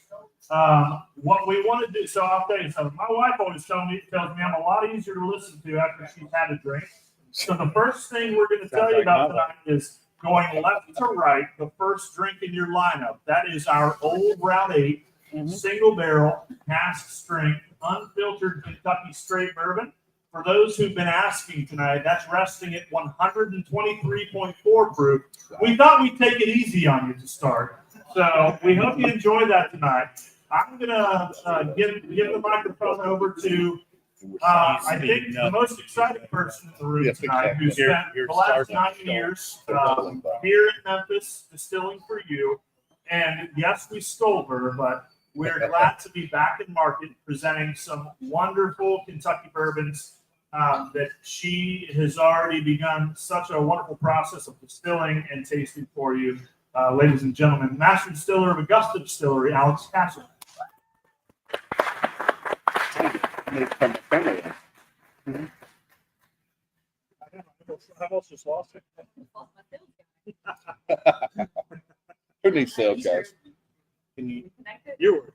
What we want to do, so I'll tell you something. My wife always tells me I'm a lot easier to listen to after she's had a drink. So the first thing we're going to tell you about tonight is going left to right, the first drink in your lineup. That is our Old Route 8 single barrel, cask strength, unfiltered Kentucky straight bourbon. For those who've been asking tonight, that's resting at 123.4 proof. We thought we'd take it easy on you to start. So we hope you enjoy that tonight. I'm going to give the microphone over to, I think, the most exciting person in the room Yes, tonight, who exactly. spent Here- the last here's 9 Sergeant years here in Memphis distilling for you. And yes, we stole her, but we're glad to be back in market presenting some wonderful Kentucky bourbons that she has already begun such a wonderful process of distilling and tasting for you. Ladies and gentlemen, Master Distiller of Augusta Distillery, Alex Castle. I almost just lost it. Who needs sales, guys? Can you? You were.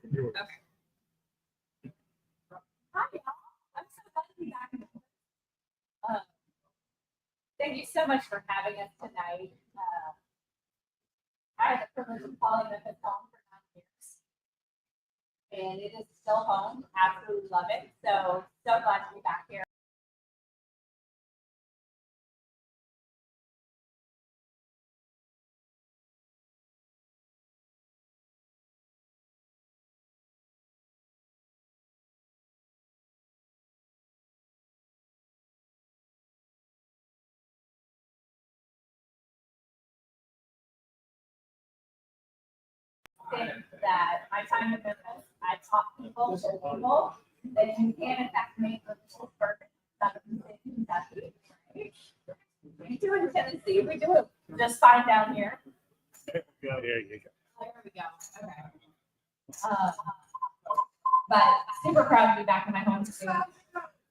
Hi, y'all. I'm so glad to be back. Thank you so much for having us tonight. I had the privilege of calling Memphis home for 9 years. And it is still home. Absolutely love it. So glad to be back here. that my time in Memphis, I taught people that you can in fact make delicious bourbon out of Kentucky. We do it in Tennessee. We do it just fine down here. There you go. There we go. Okay. But super proud to be back in my home state.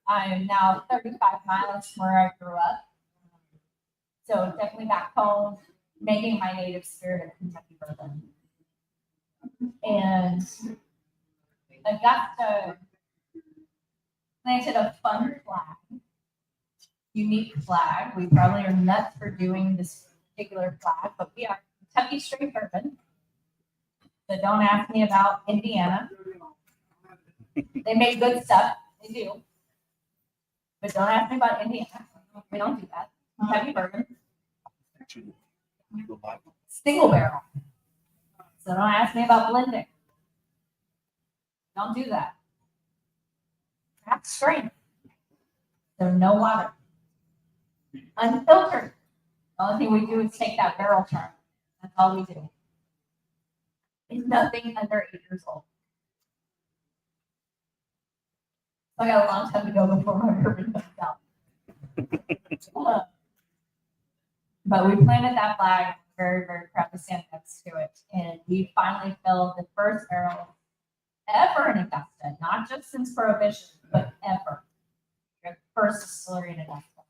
I am now 35 miles from where I grew up. So definitely back home, making my native spirit of Kentucky bourbon. And Augusta planted a fun flag, unique flag. We probably are nuts for doing this particular flag, but we are Kentucky straight bourbon. So don't ask me about Indiana. They make good stuff, they do. But don't ask me about Indiana. We don't do that. Kentucky bourbon. Single barrel. So don't ask me about blending. Don't do that. Craft strength. So no water. Unfiltered. The only thing we do is take that barrel churn. That's all we do. It's nothing under 8 years old. So I got a long time to go before my bourbon comes out. But we planted that flag. Very, very proud to stand next to it. And we finally filled the first barrel ever in Augusta, not just since Prohibition, but ever. We're the first distillery in Augusta.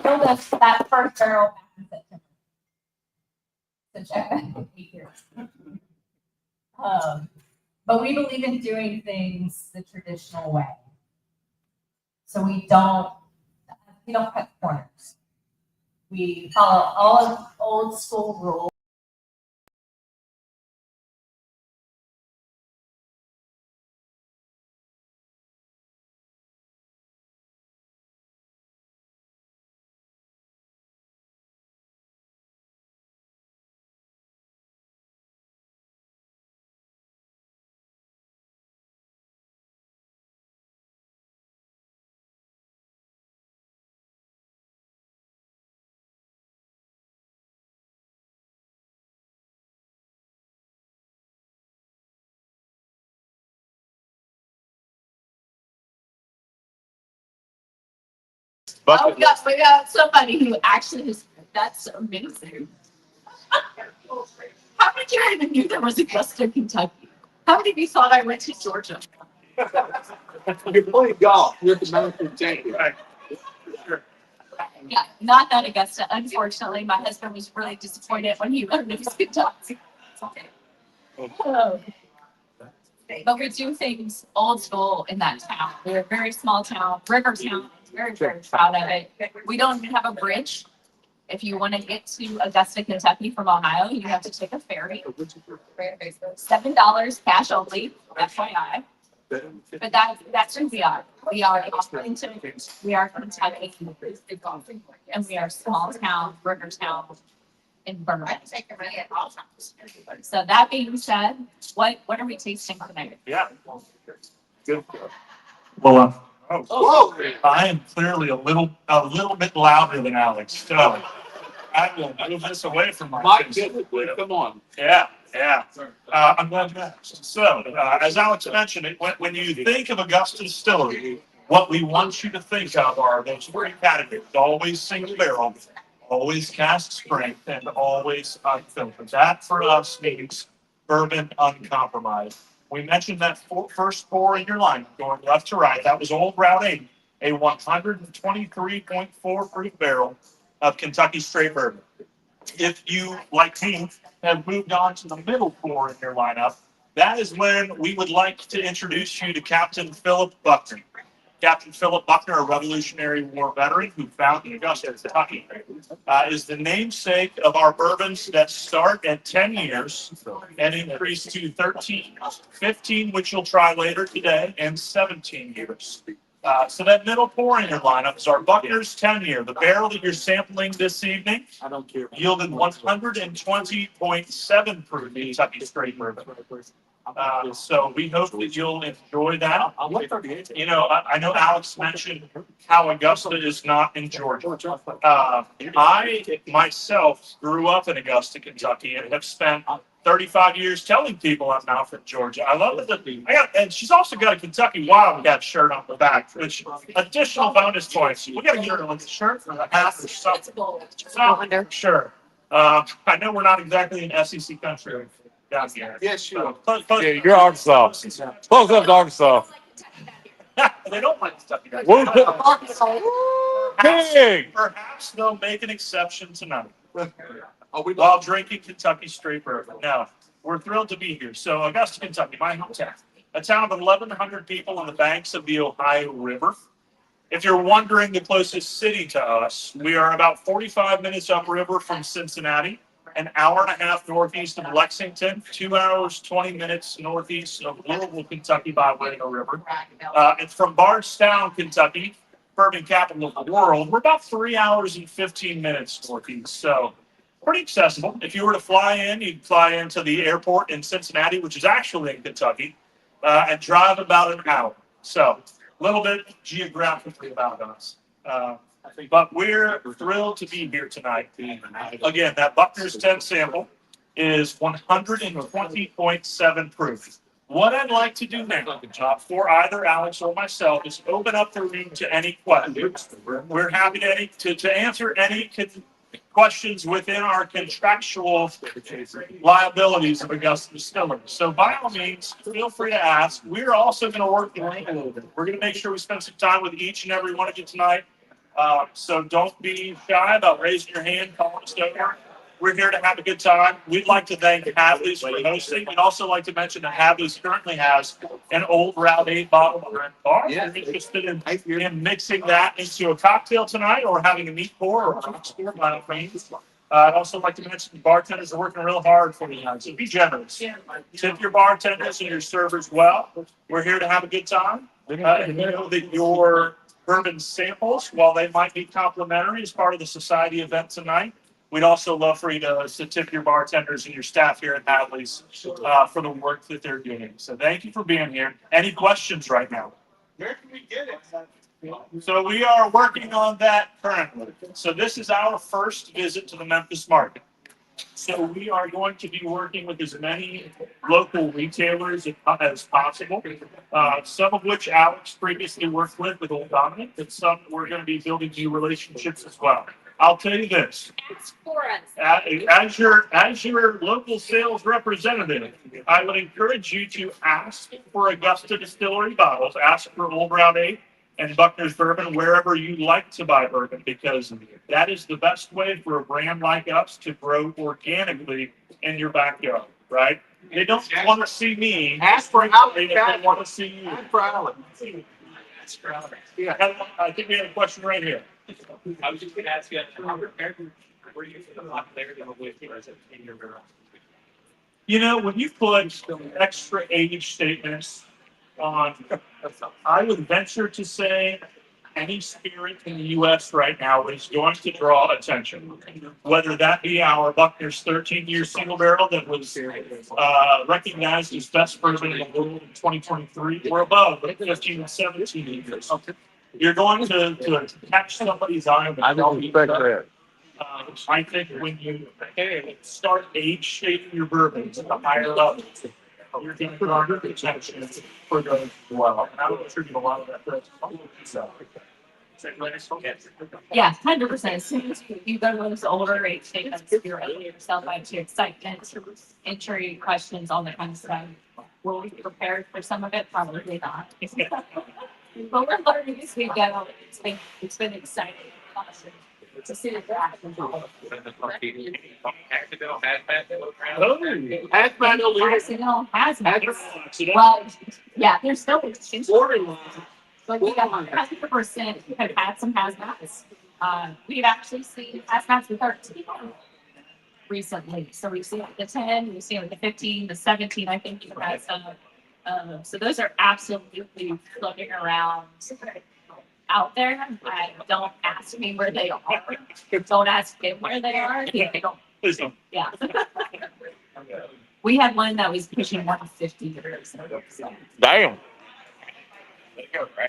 Filled that first barrel back in September. So check back in 8 years. But we believe in doing things the traditional way. So we don't cut corners. We follow all of old school rules. Oh, we got somebody who actually is, that's amazing. How many of you even knew there was Augusta, Kentucky? How many of you thought I went to Georgia? You're playing golf. You're the American team. Right. Sure. Yeah, not that Augusta. Unfortunately, my husband was really disappointed when he learned it was Kentucky. Oh. But we do things old school in that town. We're a very small town, river town. Very, very proud of it. We don't even have a bridge. If you want to get to Augusta, Kentucky from Ohio, you have to take a ferry. $7 cash only, FYI. But that's who we are. We are Arlington. We are Kentucky. And we are a small town, river town in Vermont. So that being said, what are we tasting tonight? Yeah. Good. Well, Oh. I am clearly a little bit louder than Alex, so I will move this away from my Mike, face. come on. Yeah. I'm glad you asked. So, as Alex mentioned, when you think of Augusta Distillery, what we want you to think of are those three categories: always single barrel, always cask strength, and always unfiltered. That for us means bourbon uncompromised. We mentioned that first four in your line, going left to right. That was Old Route 8, a 123.4 proof barrel of Kentucky straight bourbon. If you, like me, have moved on to the middle four in your lineup, that is when we would like to introduce you to Captain Philip Buckner. Captain Philip Buckner, a Revolutionary War veteran who founded Augusta, Kentucky, is the namesake of our bourbons that start at 10 years and increase to 13, 15, which you'll try later today, and 17 years. So that middle pour in your lineup is our Buckner's 10 year. The barrel that you're sampling this evening yielded 120.7 proof Kentucky straight bourbon. So we hope that you'll enjoy that. You know, I know Alex mentioned how Augusta is not in Georgia. I myself grew up in Augusta, Kentucky, and have spent 35 years telling people I'm now from Georgia. I love it. And she's also got a Kentucky Wildcat shirt on the back, which additional bonus points. We got to get her like a shirt for the hat or something. Sure. I know we're not exactly in SEC country down here. Yes, sure. So, Yeah, you're Arkansas. Close up to Arkansas. they don't like Kentucky. Woo! King! Perhaps they'll make an exception tonight while drinking Kentucky straight bourbon. Now, we're thrilled to be here. So, Augusta, Kentucky, my hometown, a town of 1,100 people on the banks of the Ohio River. If you're wondering the closest city to us, we are about 45 minutes upriver from Cincinnati, an hour and a half northeast of Lexington, 2 hours, 20 minutes northeast of Louisville, Kentucky by way of the river. It's from Bardstown, Kentucky, bourbon capital of the world. We're about 3 hours and 15 minutes northeast, so pretty accessible. If you were to fly in, you'd fly into the airport in Cincinnati, which is actually in Kentucky, and drive about an hour. So a little bit geographically about us. But we're thrilled to be here tonight. Again, that Buckner's 10 sample is 120.7 proof. What I'd like to do now, for either Alex or myself, is open up the room to any questions. We're happy to answer any questions within our contractual liabilities of Augusta Distillery. So by all means, feel free to ask. We're also going to work the link a little bit. We're going to make sure we spend some time with each and every one of you tonight. So don't be shy about raising your hand, calling us over. We're here to have a good time. We'd like to thank Hadley's for hosting. We'd also like to mention that Hadley's currently has an old Route 8 bottle behind the bar. If you're interested in mixing that into a cocktail tonight or having a meat pour or a rock pour, by all means. I'd also like to mention the bartenders are working real hard for you guys. So be generous. Tip your bartenders and your servers well. We're here to have a good time. And know that your bourbon samples, while they might be complimentary as part of the society event tonight, we'd also love for you to tip your bartenders and your staff here at Hadley's for the work that they're doing. So thank you for being here. Any questions right now? Where can we get it? So we are working on that currently. So this is our first visit to the Memphis market. So we are going to be working with as many local retailers as possible, some of which Alex previously worked with Old Dominic, and some we're going to be building new relationships as well. I'll tell you this, as your local sales representative, I would encourage you to ask for Augusta Distillery bottles, ask for Old Route 8 and Buckner's Bourbon wherever you like to buy bourbon, because that is the best way for a brand like us to grow organically in your backyard, right? They don't want to see me. Ask for Alex. They want to see you. Ask for Alex. Yeah, I think we have a question right here. I was just going to ask you, how prepared were you for the popularity of whiskey in your barrel? You know, when you put extra age statements on, I would venture to say any spirit in the U.S. right now is going to draw attention. Whether that be our Buckner's 13-year single barrel that was recognized as best bourbon in the world in 2023, or above 15 and 17 years. You're going to catch somebody's eye. I don't expect that. I think when you start age shaping your bourbons at the higher level, you're going to garner attention for those as well. And I would attribute a lot of that to so. Yeah, 100%. As soon as you go to those older age statements, you're opening yourself up to excitement, entry questions, all that kind of stuff. Will we be prepared for some of it? Probably not. But we're learning as we go. It's been exciting. Awesome. To see the graph. Hazmat. Well, yeah, there's still but we got 100% have had some hazmats. We've actually seen hazmats with our team recently. So we've seen the 10, we've seen the 15, the 17, I think you've had some. So those are absolutely floating around out there. Don't ask me where they are. Don't ask them where they are. They don't. Please don't. Yeah. We had one that was pushing 150 years. So Damn.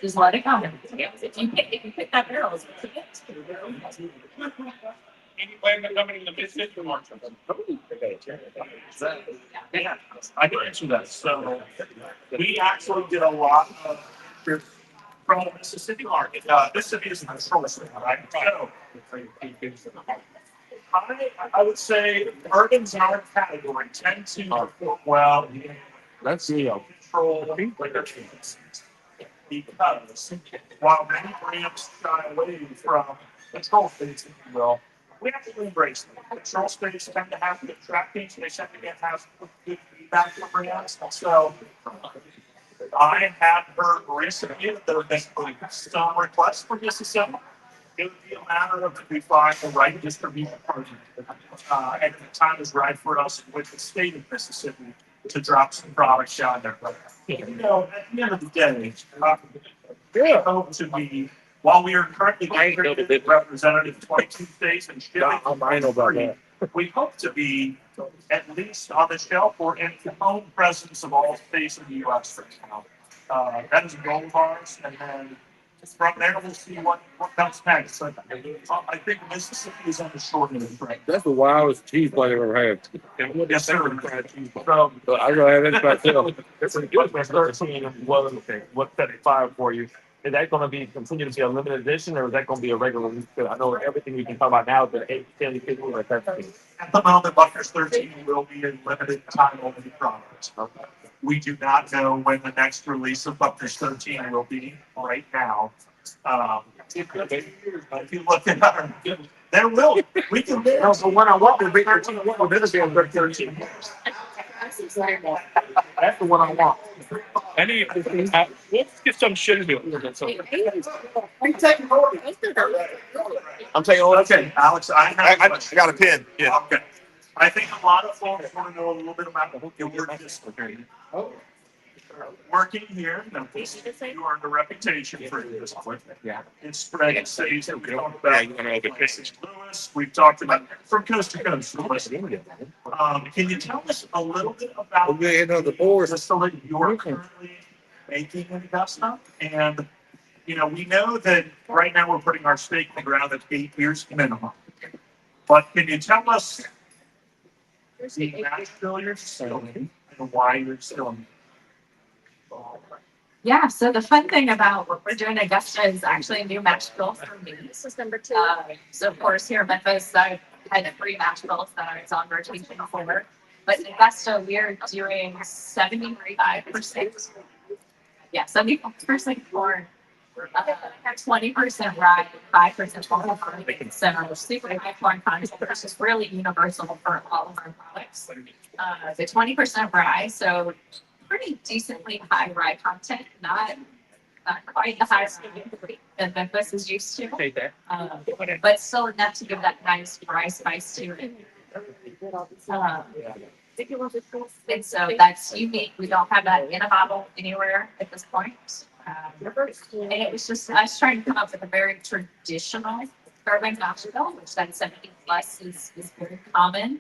just let it go. If you pick that barrel, it's Any plan on coming in the mid-50s or March? Yeah, I can answer that. So we actually did a lot of from the Mississippi market. Mississippi is the control state, right? So I would say urbans in our category tend to perform well in That's control liquor chains. Because while many brands shy away from control states, if you will, we actually embrace them. Control states tend to have good trackings, they tend to have good feedback from brands. So I have heard recently that there have been some requests for Mississippi. It would be a matter of if we find the right distribution partner. And the time is right for us with the state of Mississippi to drop some products down there. You know, at the end of the day, we hope to be, while we are currently representative in 22 states and shipping to 3, we hope to be at least on the shelf or in the home presence of all states in the U.S. right now. That is a goal of ours, and then from there we'll see what comes next. So, I think Mississippi is on the short end, right? the wildest cheese plate I've ever had. Yes, sir. So I gotta have it myself. It's a good one. 13 what's 75 for you? Is that going to be continue to be a limited edition, or is that going to be a regular release? I know everything we can talk about now is the 8, 10, 15, or 13. At the moment, Buckner's 13 will be a limited time only product. We do not know when the next release of Buckner's 13 will be right now. If you look at our, there will, we can. No, so when I want to be 13, what will this be on 13 years? That's the one I want. I need let's get some shit to do. I'm taking all Okay, Alex, I got a pen. Yeah. Okay. I think a lot of folks want to know a little bit about your distillery. Working here in Memphis, you earned a reputation for this point. Yeah. It's spread in cities that we talked about. Louis, we've talked about from coast to coast. Can you tell us a little bit about the distillery you're currently making in Augusta? And you know, we know that right now we're putting our stake in the ground at 8 years minimum. But can you tell us the mash bill you're distilling and why you're distilling? Yeah, so the fun thing about what we're doing in Augusta is actually a new mash bill for me. This is number 2. So of course here in Memphis, I had 3 mash bills that I was on rotation for. But in Augusta, we're doing 75%. Yeah, 75% corn, 20% rye, 5% corn. So super high corn content, which is really universal for all of our products. The 20% rye, so pretty decently high rye content, not quite the highest that Memphis is used to, but still enough to give that nice rye spice to it. And so that's unique. We don't have that in a bottle anywhere at this point. And it was just us trying to come up with a very traditional bourbon mash bill, which that 70 plus is very common.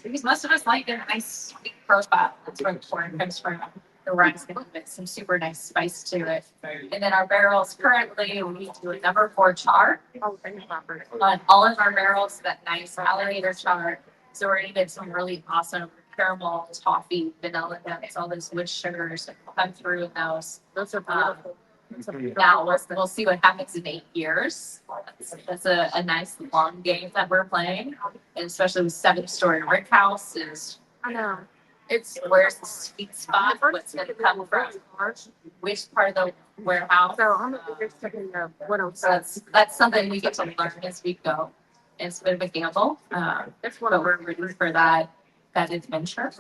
Because most of us like a nice sweet profile. That's where the corn comes from. The rye's going to give some super nice spice to it. And then our barrels, currently, we do a number 4 char. On all of our barrels, that nice alligator char. So we're going to get some really awesome caramel, toffee, vanilla nuts, all those wood sugars that come through in those. Those are beautiful. Now we'll see what happens in 8 years. That's a nice long game that we're playing, and especially with 7-story brick house is. I know. It's where's the sweet spot? What's going to come from? Which part of the warehouse? So that's something we get to learn as we go. It's a bit of a gamble. But we're ready for that adventure.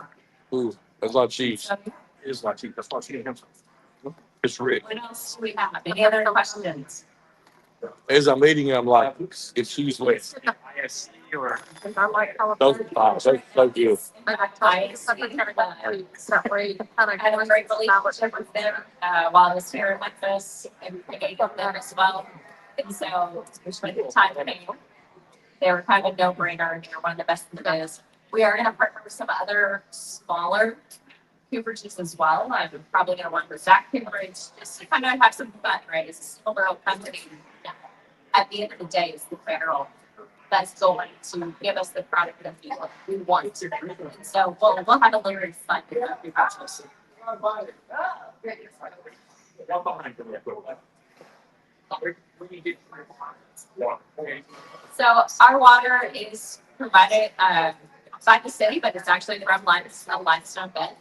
Ooh, that's a lot of cheese. It is a lot cheap. That's why she comes. It's rich. What else do we have? Any other questions? As I'm eating, I'm like, it's cheese with. or? Those five, so good. Separate. I have a great relationship with them while I was here in Memphis and created them as well. And so, when the time came, they were kind of a no-brainer and they're one of the best in the biz. We are going to partner with some other smaller cooperages as well. I'm probably going to work with Zach Cooperage just to kind of have some fun, right? It's a little company. At the end of the day, it's the barrel that's going to give us the product that we want to. And so we'll have a little bit of fun with the process. So our water is provided by the city, but it's actually from a limestone bed.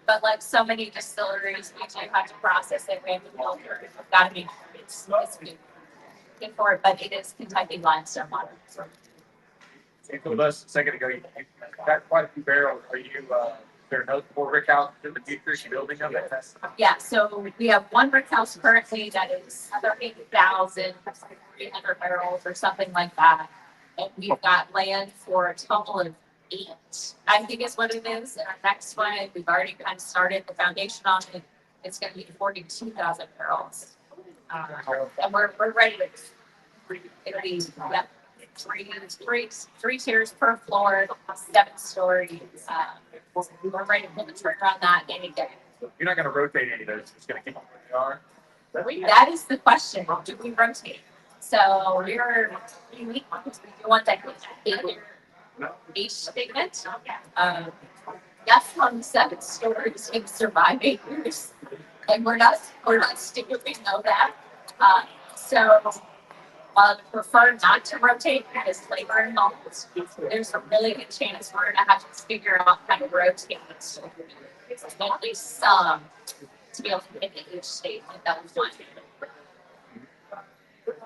But like so many distilleries, we do have to process it. We have to filter it. We've got to make sure it's good for it, but it is Kentucky limestone water. And for us, a second ago, you got quite a few barrels. Are you, there are notable rick house in the future building of it? Yeah, so we have one brick house currently that is 30,300 barrels or something like that. And we've got land for a total of 8, I think is what it is. And our next one, we've already kind of started the foundation on it. It's going to be 42,000 barrels. And we're ready to, it'll be, yeah, three tiers per floor, 7 stories. We're ready to pull the trigger on that any day. You're not going to rotate any of those. It's going to keep them where they are. That is the question. Do we rotate? So we're unique ones. We do want that age statement. Yes, on 7 stories can survive 8 years, and we're not stupid. We know that. So while I prefer not to rotate because labor involved, there's a really good chance we're gonna have to figure out how to rotate at least some to be able to get the age statement that we want.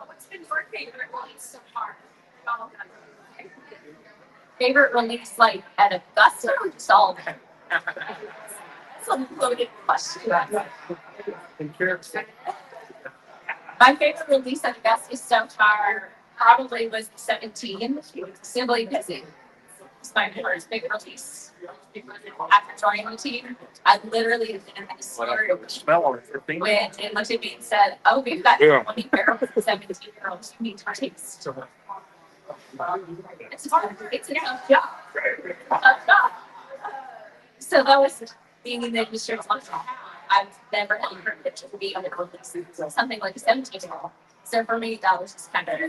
What's been your favorite release so far? Favorite release like at Augusta or just all of them? That's a loaded question. My favorite release at Augusta so far probably was 17, simply because it was my first big release. After joining the team, I literally have been in the store when they looked at me and said, "Oh, we've got 20 barrels of 17-year-olds. You need to taste." It's hard. It's a tough job. So that was being in the industry for a long time. I've never had a privilege to be on the release something like a 17-year-old. So for me, that was just kind of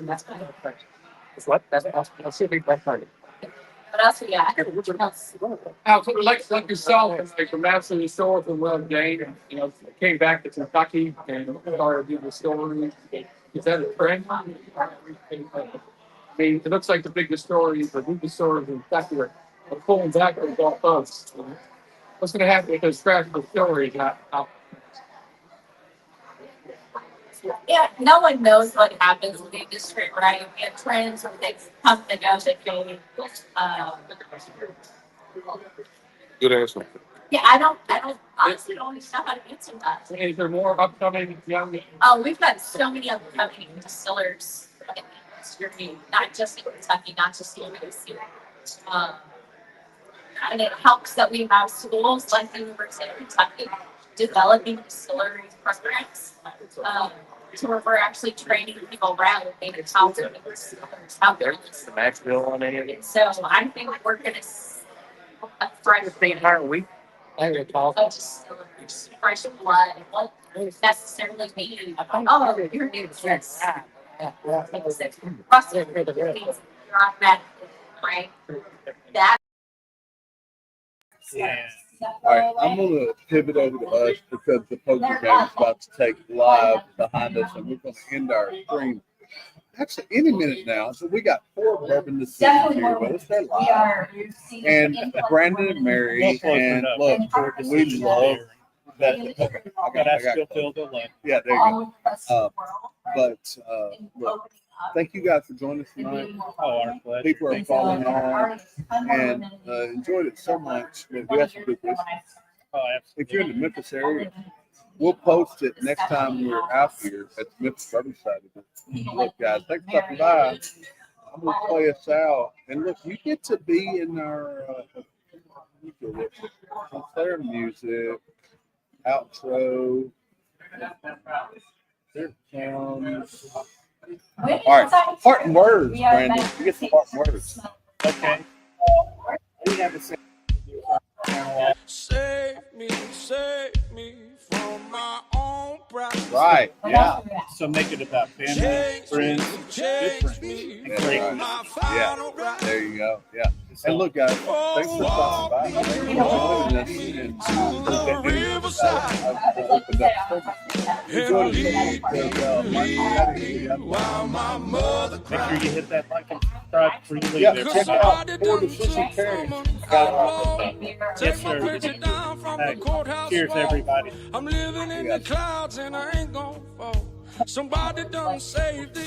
that's kind of What? That's a big party. What else we got? Like yourself, like from Master Distiller from Well Jane, came back to Kentucky and started doing the story. Is that a trend? I mean, it looks like the big distilleries, the new distilleries in Kentucky are pulling back on Gulf Coast. What's going to happen with those craft distilleries out? Yeah, no one knows what happens in the industry, right? We have trends where things come and go that go. Good answer. Yeah, I honestly don't know how to answer that. Is there more upcoming young? Oh, we've got so many upcoming distillers in the industry, not just in Kentucky, not just in Tennessee. And it helps that we have schools like the University of Kentucky developing distillery programs. To where we're actually training people around maybe how to make distillers out there. The max bill on any of it. So I think we're going to fresh The entire week. distillers, fresh blood. What necessarily mean? Oh, you're new to this. Rusted, you're automatic, right? That. Yeah. All right, I'm going to pivot over to us because the poker game is about to take live behind us, and we're going to end our stream. Actually, any minute now. So we got 4 bourbon distillers here with us. They're live. And Brandon and Mary, and look, we love that. Okay, I got close. Yeah, there you go. But look, thank you guys for joining us tonight. Oh, our pleasure. People are following on and enjoyed it so much. We have some good whiskey. Oh, absolutely. If you're in the Memphis area, We'll post it next time we're out here at the Memphis Bourbon Society. Look, guys, thanks for stopping by. I'm gonna play us out, and look, you get to be in our their music outro. There comes. All right, parting words, Brandon. You get the parting words. Okay. We have a second. Save me from my own pride. Right, yeah. So make it about family, friends, good friends, and great friends. Yeah, there you go. Yeah. And look, guys, thanks for stopping by. Thanks for joining us. And opened up. Enjoy the Make sure you hit that like and subscribe before you leave yeah, there. check out Ford Efficient Carriage. Yes, sir. Cheers, everybody. I'm living in the clouds and I ain't gonna fall. Somebody done saved it.